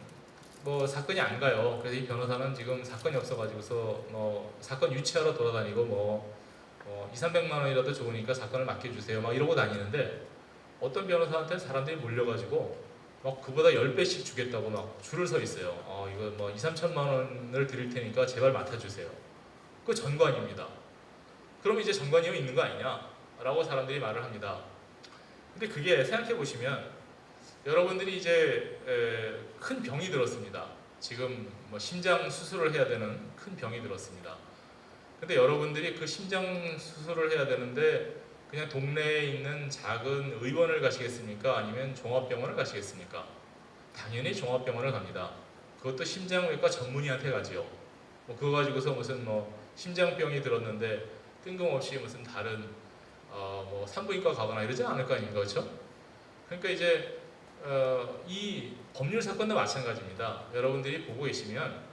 Speaker 1: 뭐 사건이 안 가요. 그래서 이 변호사는 지금 사건이 없어가지고서 뭐 사건 유치하러 돌아다니고 뭐 200~300만 원이라도 좋으니까 사건을 맡겨주세요 막 이러고 다니는데, 어떤 변호사한테는 사람들이 몰려가지고 막 그보다 10배씩 주겠다고 막 줄을 서 있어요. 이거 뭐 2, 3천만 원을 드릴 테니까 제발 맡아주세요. 그거 전관입니다. 그럼 이제 전관이면 있는 거 아니냐? 라고 사람들이 말을 합니다. 근데 그게 생각해 보시면 여러분들이 이제 큰 병이 들었습니다. 지금 뭐 심장 수술을 해야 되는 큰 병이 들었습니다. 근데 여러분들이 그 심장 수술을 해야 되는데 그냥 동네에 있는 작은 의원을 가시겠습니까? 아니면 종합병원을 가시겠습니까? 당연히 종합병원을 갑니다. 그것도 심장외과 전문의한테 가지요. 뭐 그거 가지고서 무슨 뭐 심장병이 들었는데 뜬금없이 무슨 다른 뭐 산부인과 가거나 이러지 않을 거 아닙니까? 그렇죠? 그러니까 이제 이 법률 사건도 마찬가지입니다. 여러분들이 보고 계시면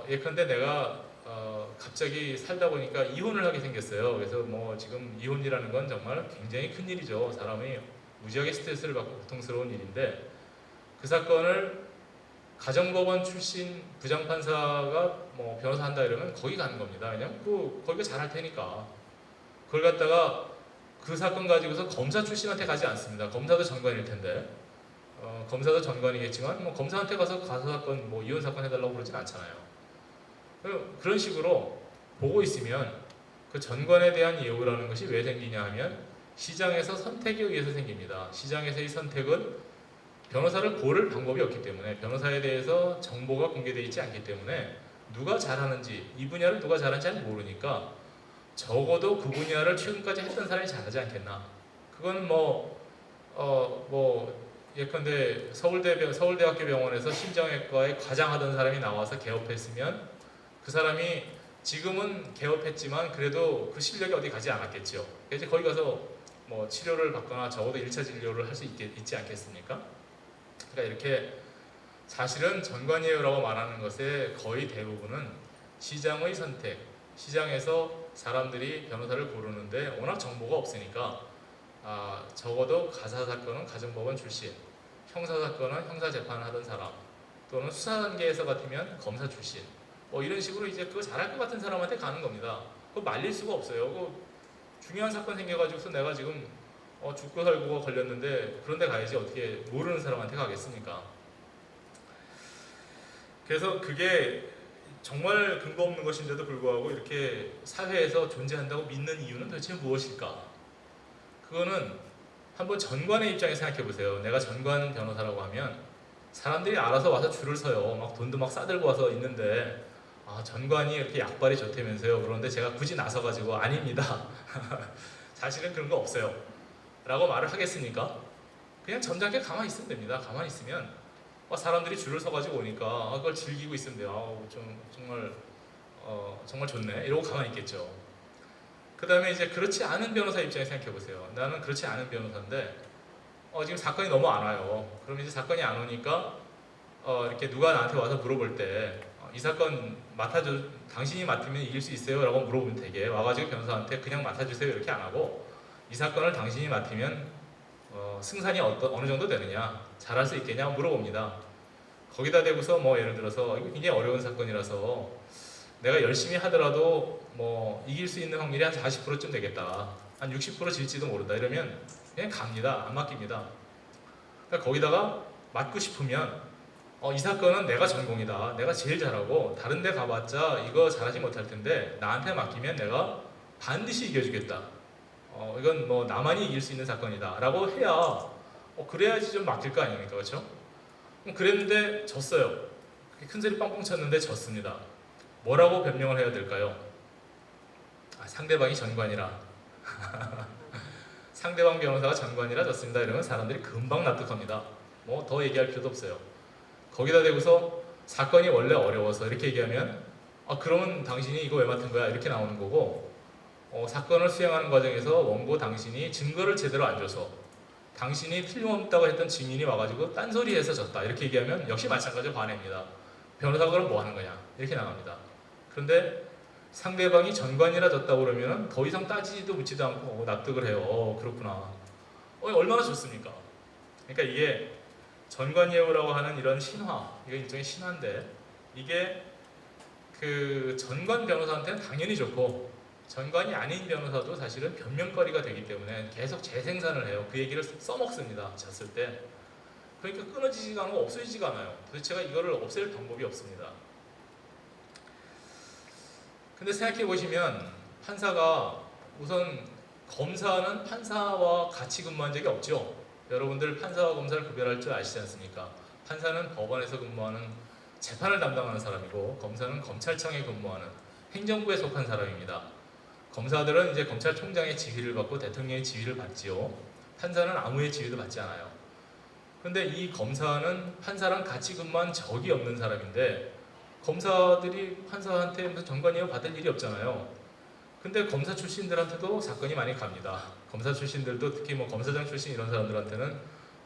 Speaker 1: 예컨대 내가 갑자기 살다 보니까 이혼을 하게 생겼어요. 그래서 뭐 지금 이혼이라는 건 정말 굉장히 큰 일이죠. 사람이 무지하게 스트레스를 받고 고통스러운 일인데 그 사건을 가정법원 출신 부장판사가 뭐 변호사 한다 이러면 거기 가는 겁니다. 왜냐면 거기가 잘할 테니까. 그걸 갖다가 그 사건 가지고서 검사 출신한테 가지 않습니다. 검사도 전관일 텐데 검사도 전관이겠지만 뭐 검사한테 가서 가사 사건 뭐 이혼 사건 해달라고 그러진 않잖아요. 그런 식으로 보고 있으면 그 전관에 대한 예우라는 것이 왜 생기냐 하면 시장에서 선택에 의해서 생깁니다. 시장에서의 선택은 변호사를 고를 방법이 없기 때문에 변호사에 대해서 정보가 공개되어 있지 않기 때문에 누가 잘하는지 이 분야를 누가 잘하는지 잘 모르니까 적어도 그 분야를 최근까지 했던 사람이 잘하지 않겠나. 그건 예컨대 서울대학교 병원에서 심장외과에 과장하던 사람이 나와서 개업했으면 그 사람이 지금은 개업했지만 그래도 그 실력이 어디 가지 않았겠죠. 이제 거기 가서 뭐 치료를 받거나 적어도 1차 진료를 할 수 있지 않겠습니까? 그러니까 이렇게 사실은 전관예우라고 말하는 것의 거의 대부분은 시장의 선택, 시장에서 사람들이 변호사를 고르는데 워낙 정보가 없으니까 적어도 가사사건은 가정법원 출신, 형사사건은 형사재판을 하던 사람, 또는 수사단계에서 같으면 검사 출신, 뭐 이런 식으로 이제 그거 잘할 것 같은 사람한테 가는 겁니다. 그거 말릴 수가 없어요. 그 중요한 사건 생겨가지고서 내가 지금 죽고 살고가 걸렸는데 그런데 가야지 어떻게 모르는 사람한테 가겠습니까? 그래서 그게 정말 근거 없는 것인데도 불구하고 이렇게 사회에서 존재한다고 믿는 이유는 도대체 무엇일까? 그거는 한번 전관의 입장에서 생각해 보세요. 내가 전관 변호사라고 하면 사람들이 알아서 와서 줄을 서요. 막 돈도 막 싸들고 와서 있는데 전관이 이렇게 약발이 좋다면서요. 그런데 제가 굳이 나서가지고 아닙니다. 사실은 그런 거 없어요. 라고 말을 하겠습니까? 그냥 점잖게 가만히 있으면 됩니다. 가만히 있으면 사람들이 줄을 서가지고 오니까 그걸 즐기고 있으면 돼요. 정말 좋네. 이러고 가만히 있겠죠. 그 다음에 이제 그렇지 않은 변호사 입장에 생각해 보세요. 나는 그렇지 않은 변호사인데 지금 사건이 너무 안 와요. 그럼 이제 사건이 안 오니까 이렇게 누가 나한테 와서 물어볼 때 이 사건 당신이 맡으면 이길 수 있어요? 라고 물어보면 되게 와가지고 변호사한테 그냥 맡아주세요 이렇게 안 하고 이 사건을 당신이 맡으면 승산이 어느 정도 되느냐, 잘할 수 있겠냐 물어봅니다. 거기다 대고서 뭐 예를 들어서 이거 굉장히 어려운 사건이라서 내가 열심히 하더라도 뭐 이길 수 있는 확률이 한 40%쯤 되겠다, 한 60% 질지도 모른다 이러면 그냥 갑니다. 안 맡깁니다. 그러니까 거기다가 맡고 싶으면 이 사건은 내가 전공이다, 내가 제일 잘하고 다른 데 가봤자 이거 잘하지 못할 텐데 나한테 맡기면 내가 반드시 이겨주겠다, 이건 뭐 나만이 이길 수 있는 사건이다 라고 해야 그래야지 좀 맡길 거 아닙니까? 그렇죠? 그랬는데 졌어요. 큰 소리 뻥뻥 쳤는데 졌습니다. 뭐라고 변명을 해야 될까요? 상대방이 전관이라 상대방 변호사가 전관이라 졌습니다 이러면 사람들이 금방 납득합니다. 뭐 더 얘기할 필요도 없어요. 거기다 대고서 사건이 원래 어려워서 이렇게 얘기하면 그러면 당신이 이거 왜 맡은 거야? 이렇게 나오는 거고, 사건을 수행하는 과정에서 원고 당신이 증거를 제대로 안 줘서 당신이 틀림없다고 했던 증인이 와가지고 딴소리해서 졌다 이렇게 얘기하면 역시 마찬가지로 화냅니다. 변호사가 그럼 뭐 하는 거냐 이렇게 나갑니다. 그런데 상대방이 전관이라 졌다고 그러면 더 이상 따지지도 묻지도 않고 납득을 해요. 그렇구나. 얼마나 좋습니까? 그러니까 이게 전관예우라고 하는 이런 신화, 이게 일종의 신화인데 이게 그 전관 변호사한테는 당연히 좋고 전관이 아닌 변호사도 사실은 변명거리가 되기 때문에 계속 재생산을 해요. 그 얘기를 써먹습니다. 졌을 때. 그러니까 끊어지지가 않고 없어지지가 않아요. 도대체가 이거를 없앨 방법이 없습니다. 근데 생각해 보시면 판사가 우선 검사는 판사와 같이 근무한 적이 없죠. 여러분들 판사와 검사를 구별할 줄 아시지 않습니까? 판사는 법원에서 근무하는 재판을 담당하는 사람이고 검사는 검찰청에 근무하는 행정부에 속한 사람입니다. 검사들은 이제 검찰총장의 지휘를 받고 대통령의 지휘를 받지요. 판사는 아무의 지휘도 받지 않아요. 근데 이 검사는 판사랑 같이 근무한 적이 없는 사람인데 검사들이 판사한테 무슨 전관예우 받을 일이 없잖아요. 근데 검사 출신들한테도 사건이 많이 갑니다. 검사 출신들도 특히 뭐 검사장 출신 이런 사람들한테는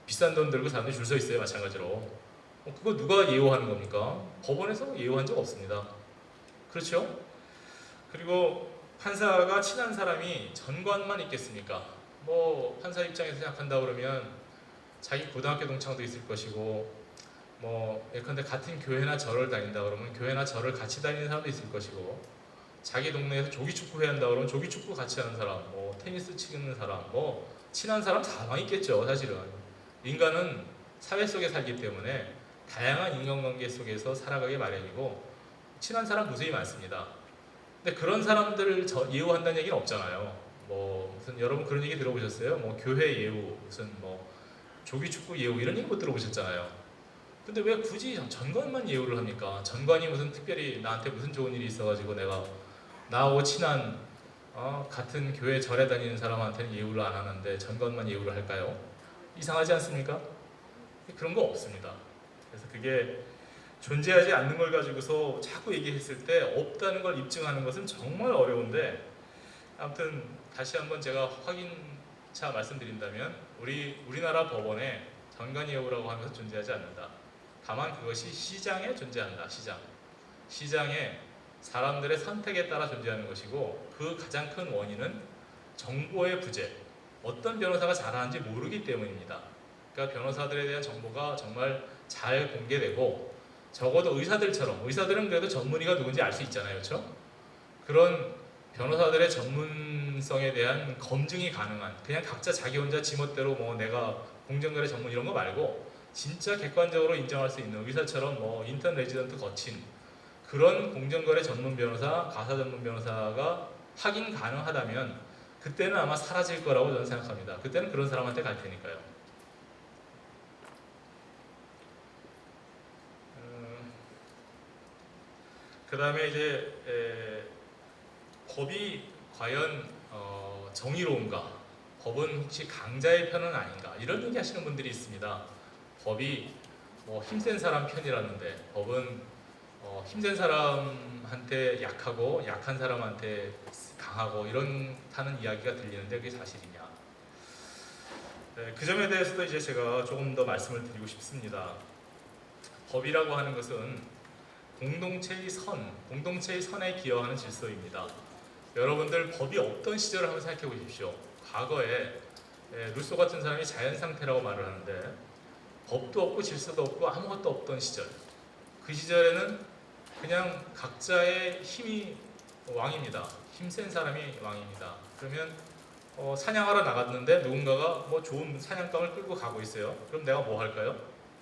Speaker 1: 비싼 돈 들고 사람들이 줄 서 있어요. 마찬가지로. 그거 누가 예우하는 겁니까? 법원에서 예우한 적 없습니다. 그렇죠? 그리고 판사가 친한 사람이 전관만 있겠습니까? 뭐 판사 입장에서 생각한다 그러면 자기 고등학교 동창도 있을 것이고 뭐 예컨대 같은 교회나 절을 다닌다 그러면 교회나 절을 같이 다니는 사람도 있을 것이고 자기 동네에서 조기축구 해야 한다 그러면 조기축구 같이 하는 사람, 뭐 테니스 치는 사람, 뭐 친한 사람 다방 있겠죠. 사실은 인간은 사회 속에 살기 때문에 다양한 인간관계 속에서 살아가기 마련이고 친한 사람 무수히 많습니다. 근데 그런 사람들을 예우한다는 얘기는 없잖아요. 뭐 무슨 여러분 그런 얘기 들어보셨어요? 뭐 교회 예우, 무슨 뭐 조기축구 예우 이런 얘기 못 들어보셨잖아요. 근데 왜 굳이 전관만 예우를 합니까? 전관이 무슨 특별히 나한테 무슨 좋은 일이 있어가지고 내가 나하고 친한 같은 교회 절에 다니는 사람한테는 예우를 안 하는데 전관만 예우를 할까요? 이상하지 않습니까? 그런 거 없습니다. 그래서 그게 존재하지 않는 걸 가지고서 자꾸 얘기했을 때 없다는 걸 입증하는 것은 정말 어려운데 아무튼 다시 한번 제가 확인차 말씀드린다면 우리나라 법원에 전관예우라고 하는 것은 존재하지 않는다. 다만 그것이 시장에 존재한다. 시장에 사람들의 선택에 따라 존재하는 것이고 그 가장 큰 원인은 정보의 부재, 어떤 변호사가 잘하는지 모르기 때문입니다. 그러니까 변호사들에 대한 정보가 정말 잘 공개되고 적어도 의사들은 그래도 전문의가 누군지 알 수 있잖아요. 그렇죠? 그런 변호사들의 전문성에 대한 검증이 가능한 그냥 각자 자기 혼자 지멋대로 뭐 내가 공정거래 전문 이런 거 말고 진짜 객관적으로 인정할 수 있는 의사처럼 뭐 인턴 레지던트 거친 그런 공정거래 전문 변호사, 가사 전문 변호사가 확인 가능하다면 그때는 아마 사라질 거라고 저는 생각합니다. 그때는 그런 사람한테 갈 테니까요. 그 다음에 이제 법이 과연 정의로운가? 법은 혹시 강자의 편은 아닌가? 이런 얘기 하시는 분들이 있습니다. 법이 뭐 힘센 사람 편이라는데 법은 힘센 사람한테 약하고 약한 사람한테 강하고 이런다는 이야기가 들리는데 그게 사실이냐? 네, 그 점에 대해서도 이제 제가 조금 더 말씀을 드리고 싶습니다. 법이라고 하는 것은 공동체의 선에 기여하는 질서입니다. 여러분들 법이 없던 시절을 한번 생각해 보십시오. 과거에 루소 같은 사람이 자연 상태라고 말을 하는데 법도 없고 질서도 없고 아무것도 없던 시절. 그 시절에는 그냥 각자의 힘이 왕입니다. 힘센 사람이 왕입니다. 그러면 사냥하러 나갔는데 누군가가 뭐 좋은 사냥감을 끌고 가고 있어요. 그럼 내가 뭐 할까요?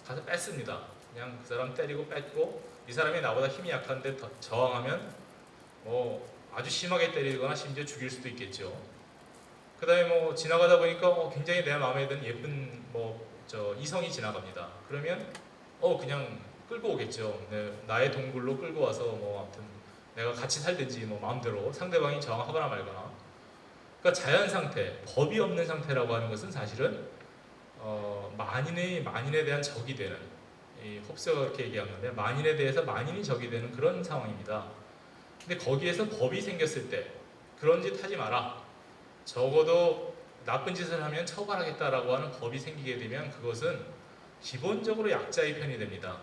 Speaker 1: 가서 뺏습니다. 그냥 그 사람 때리고 뺏고 이 사람이 나보다 힘이 약한데 저항하면 아주 심하게 때리거나 심지어 죽일 수도 있겠죠. 그 다음에 뭐 지나가다 보니까 굉장히 내 마음에 드는 예쁜 이성이 지나갑니다. 그러면 그냥 끌고 오겠죠. 나의 동굴로 끌고 와서 아무튼 내가 같이 살든지 마음대로 상대방이 저항하거나 말거나. 그러니까 자연 상태, 법이 없는 상태라고 하는 것은 사실은 만인에 대한 적이 되는 홉스가 그렇게 얘기한 건데 만인에 대해서 만인이 적이 되는 그런 상황입니다. 근데 거기에서 법이 생겼을 때 그런 짓 하지 마라. 적어도 나쁜 짓을 하면 처벌하겠다라고 하는 법이 생기게 되면 그것은 기본적으로 약자의 편이 됩니다.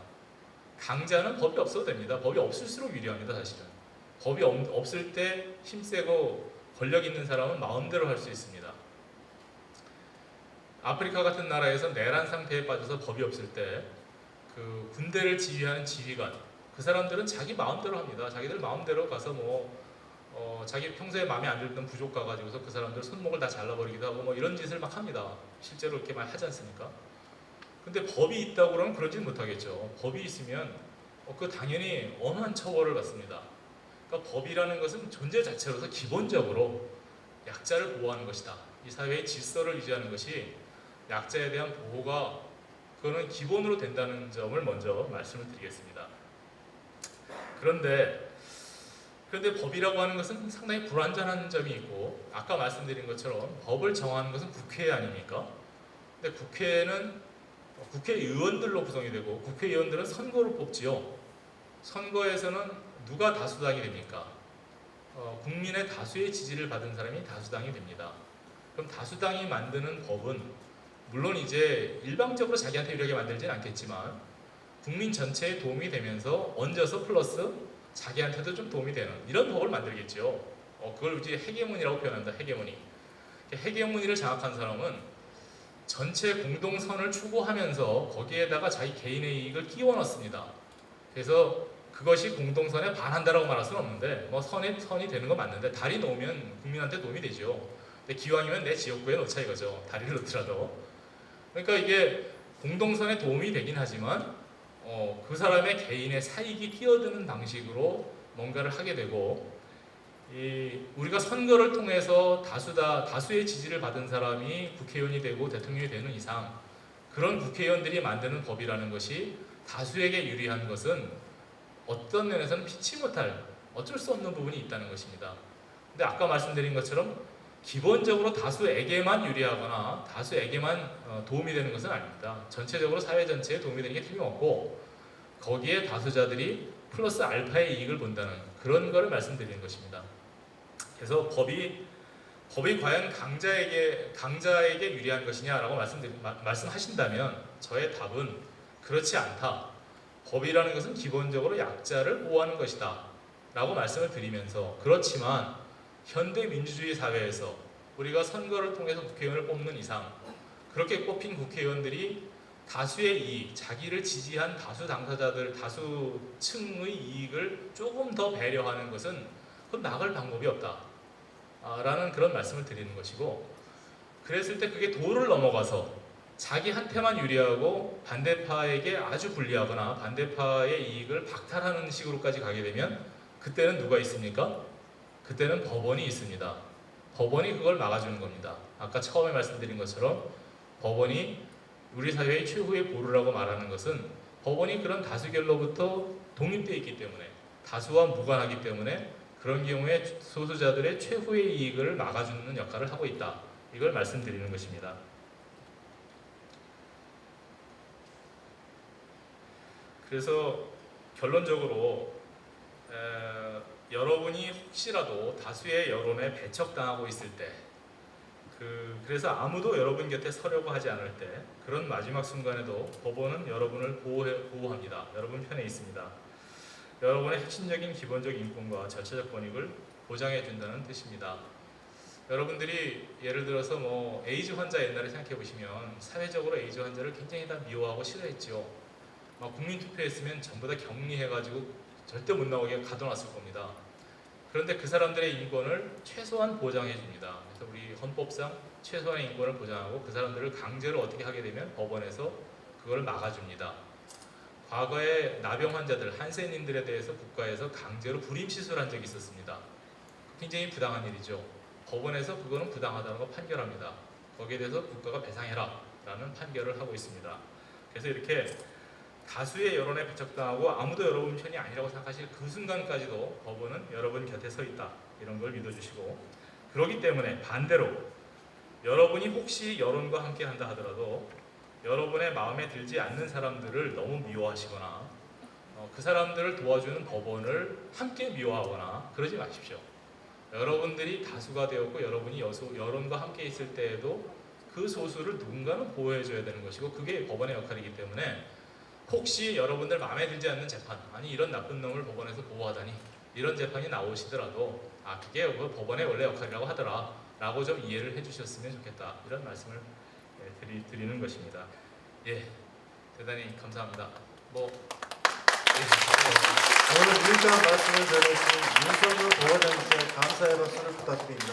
Speaker 1: 강자는 법이 없어도 됩니다. 법이 없을수록 유리합니다. 사실은. 법이 없을 때 힘세고 권력 있는 사람은 마음대로 할 수 있습니다. 아프리카 같은 나라에서 내란 상태에 빠져서 법이 없을 때 그 군대를 지휘하는 지휘관 그 사람들은 자기 마음대로 합니다. 자기들 마음대로 가서 자기 평소에 마음에 안 들던 부족 가가지고서 그 사람들 손목을 다 잘라버리기도 하고 이런 짓을 막 합니다. 실제로 이렇게 많이 하지 않습니까? 근데 법이 있다고 그러면 그러지 못하겠죠. 법이 있으면 그 당연히 엄한 처벌을 받습니다. 그러니까 법이라는 것은 존재 자체로서 기본적으로 약자를 보호하는 것이다. 이 사회의 질서를 유지하는 것이 약자에 대한 보호가 그거는 기본으로 된다는 점을 먼저 말씀을 드리겠습니다. 그런데 법이라고 하는 것은 상당히 불완전한 점이 있고 아까 말씀드린 것처럼 법을 정하는 것은 국회 아닙니까? 근데 국회는 국회의원들로 구성이 되고 국회의원들은 선거로 뽑지요. 선거에서는 누가 다수당이 됩니까? 국민의 다수의 지지를 받은 사람이 다수당이 됩니다. 그럼 다수당이 만드는 법은 물론 이제 일방적으로 자기한테 유리하게 만들지는 않겠지만 국민 전체에 도움이 되면서 얹어서 플러스 자기한테도 좀 도움이 되는 이런 법을 만들겠죠. 그걸 이제 헤게모니라고 표현한다. 헤게모니. 헤게모니를 장악한 사람은 전체 공동선을 추구하면서 거기에다가 자기 개인의 이익을 끼워 넣습니다. 그래서 그것이 공동선에 반한다라고 말할 수는 없는데 선이 되는 건 맞는데 다리 놓으면 국민한테 도움이 되죠. 근데 기왕이면 내 지역구에 놓자 이거죠. 다리를 놓더라도. 그러니까 이게 공동선에 도움이 되긴 하지만 그 사람의 개인의 사익이 끼어드는 방식으로 뭔가를 하게 되고 우리가 선거를 통해서 다수의 지지를 받은 사람이 국회의원이 되고 대통령이 되는 이상 그런 국회의원들이 만드는 법이라는 것이 다수에게 유리한 것은 어떤 면에서는 피치 못할 어쩔 수 없는 부분이 있다는 것입니다. 근데 아까 말씀드린 것처럼 기본적으로 다수에게만 유리하거나 다수에게만 도움이 되는 것은 아닙니다. 전체적으로 사회 전체에 도움이 되는 게 틀림없고 거기에 다수자들이 플러스 알파의 이익을 본다는 그런 거를 말씀드리는 것입니다. 그래서 법이 과연 강자에게 유리한 것이냐라고 말씀하신다면 저의 답은 그렇지 않다. 법이라는 것은 기본적으로 약자를 보호하는 것이다 라고 말씀을 드리면서 그렇지만 현대 민주주의 사회에서 우리가 선거를 통해서 국회의원을 뽑는 이상 그렇게 뽑힌 국회의원들이 다수의 이익, 자기를 지지한 다수 당사자들, 다수층의 이익을 조금 더 배려하는 것은 그건 막을 방법이 없다 라는 그런 말씀을 드리는 것이고 그랬을 때 그게 도를 넘어가서 자기한테만 유리하고 반대파에게 아주 불리하거나 반대파의 이익을 박탈하는 식으로까지 가게 되면 그때는 누가 있습니까? 그때는 법원이 있습니다. 법원이 그걸 막아주는 겁니다. 아까 처음에 말씀드린 것처럼 법원이 우리 사회의 최후의 보루라고 말하는 것은 법원이 그런 다수결로부터 독립되어 있기 때문에 다수와 무관하기 때문에 그런 경우에 소수자들의 최후의 이익을 막아주는 역할을 하고 있다. 이걸 말씀드리는 것입니다. 그래서 결론적으로 여러분이 혹시라도 다수의 여론에 배척당하고 있을 때 그래서 아무도 여러분 곁에 서려고 하지 않을 때 그런 마지막 순간에도 법원은 여러분을 보호합니다. 여러분 편에 있습니다. 여러분의 핵심적인 기본적 인권과 절차적 권익을 보장해 준다는 뜻입니다. 여러분들이 예를 들어서 에이즈 환자 옛날에 생각해 보시면 사회적으로 에이즈 환자를 굉장히 다 미워하고 싫어했죠. 국민투표했으면 전부 다 격리해가지고 절대 못 나오게 가둬놨을 겁니다. 그런데 그 사람들의 인권을 최소한 보장해 줍니다. 그래서 우리 헌법상 최소한의 인권을 보장하고 그 사람들을 강제로 어떻게 하게 되면 법원에서 그걸 막아줍니다. 과거에 나병 환자들, 한센인들에 대해서 국가에서 강제로 불임 시술한 적이 있었습니다. 굉장히 부당한 일이죠. 법원에서 그거는 부당하다는 거 판결합니다. 거기에 대해서 국가가 배상해라 라는 판결을 하고 있습니다. 그래서 이렇게 다수의 여론에 배척당하고 아무도 여러분 편이 아니라고 생각하실 그 순간까지도 법원은 여러분 곁에 서 있다. 이런 걸 믿어주시고 그렇기 때문에 반대로 여러분이 혹시 여론과 함께 한다 하더라도 여러분의 마음에 들지 않는 사람들을 너무 미워하시거나 그 사람들을 도와주는 법원을 함께 미워하거나 그러지 마십시오. 여러분들이 다수가 되었고 여러분이 여론과 함께 있을 때에도 그 소수를 누군가는 보호해줘야 되는 것이고 그게 법원의 역할이기 때문에 혹시 여러분들 마음에 들지 않는 재판 아니 이런 나쁜 놈을 법원에서 보호하다니 이런 재판이 나오시더라도 그게 법원의 원래 역할이라고 하더라 라고 좀 이해를 해주셨으면 좋겠다 이런 말씀을 드리는 것입니다. 예, 대단히 감사합니다. 오늘
Speaker 2: 유익한 말씀을 전해주신 윤석열 보호장님께 감사의 박수를 부탁드립니다.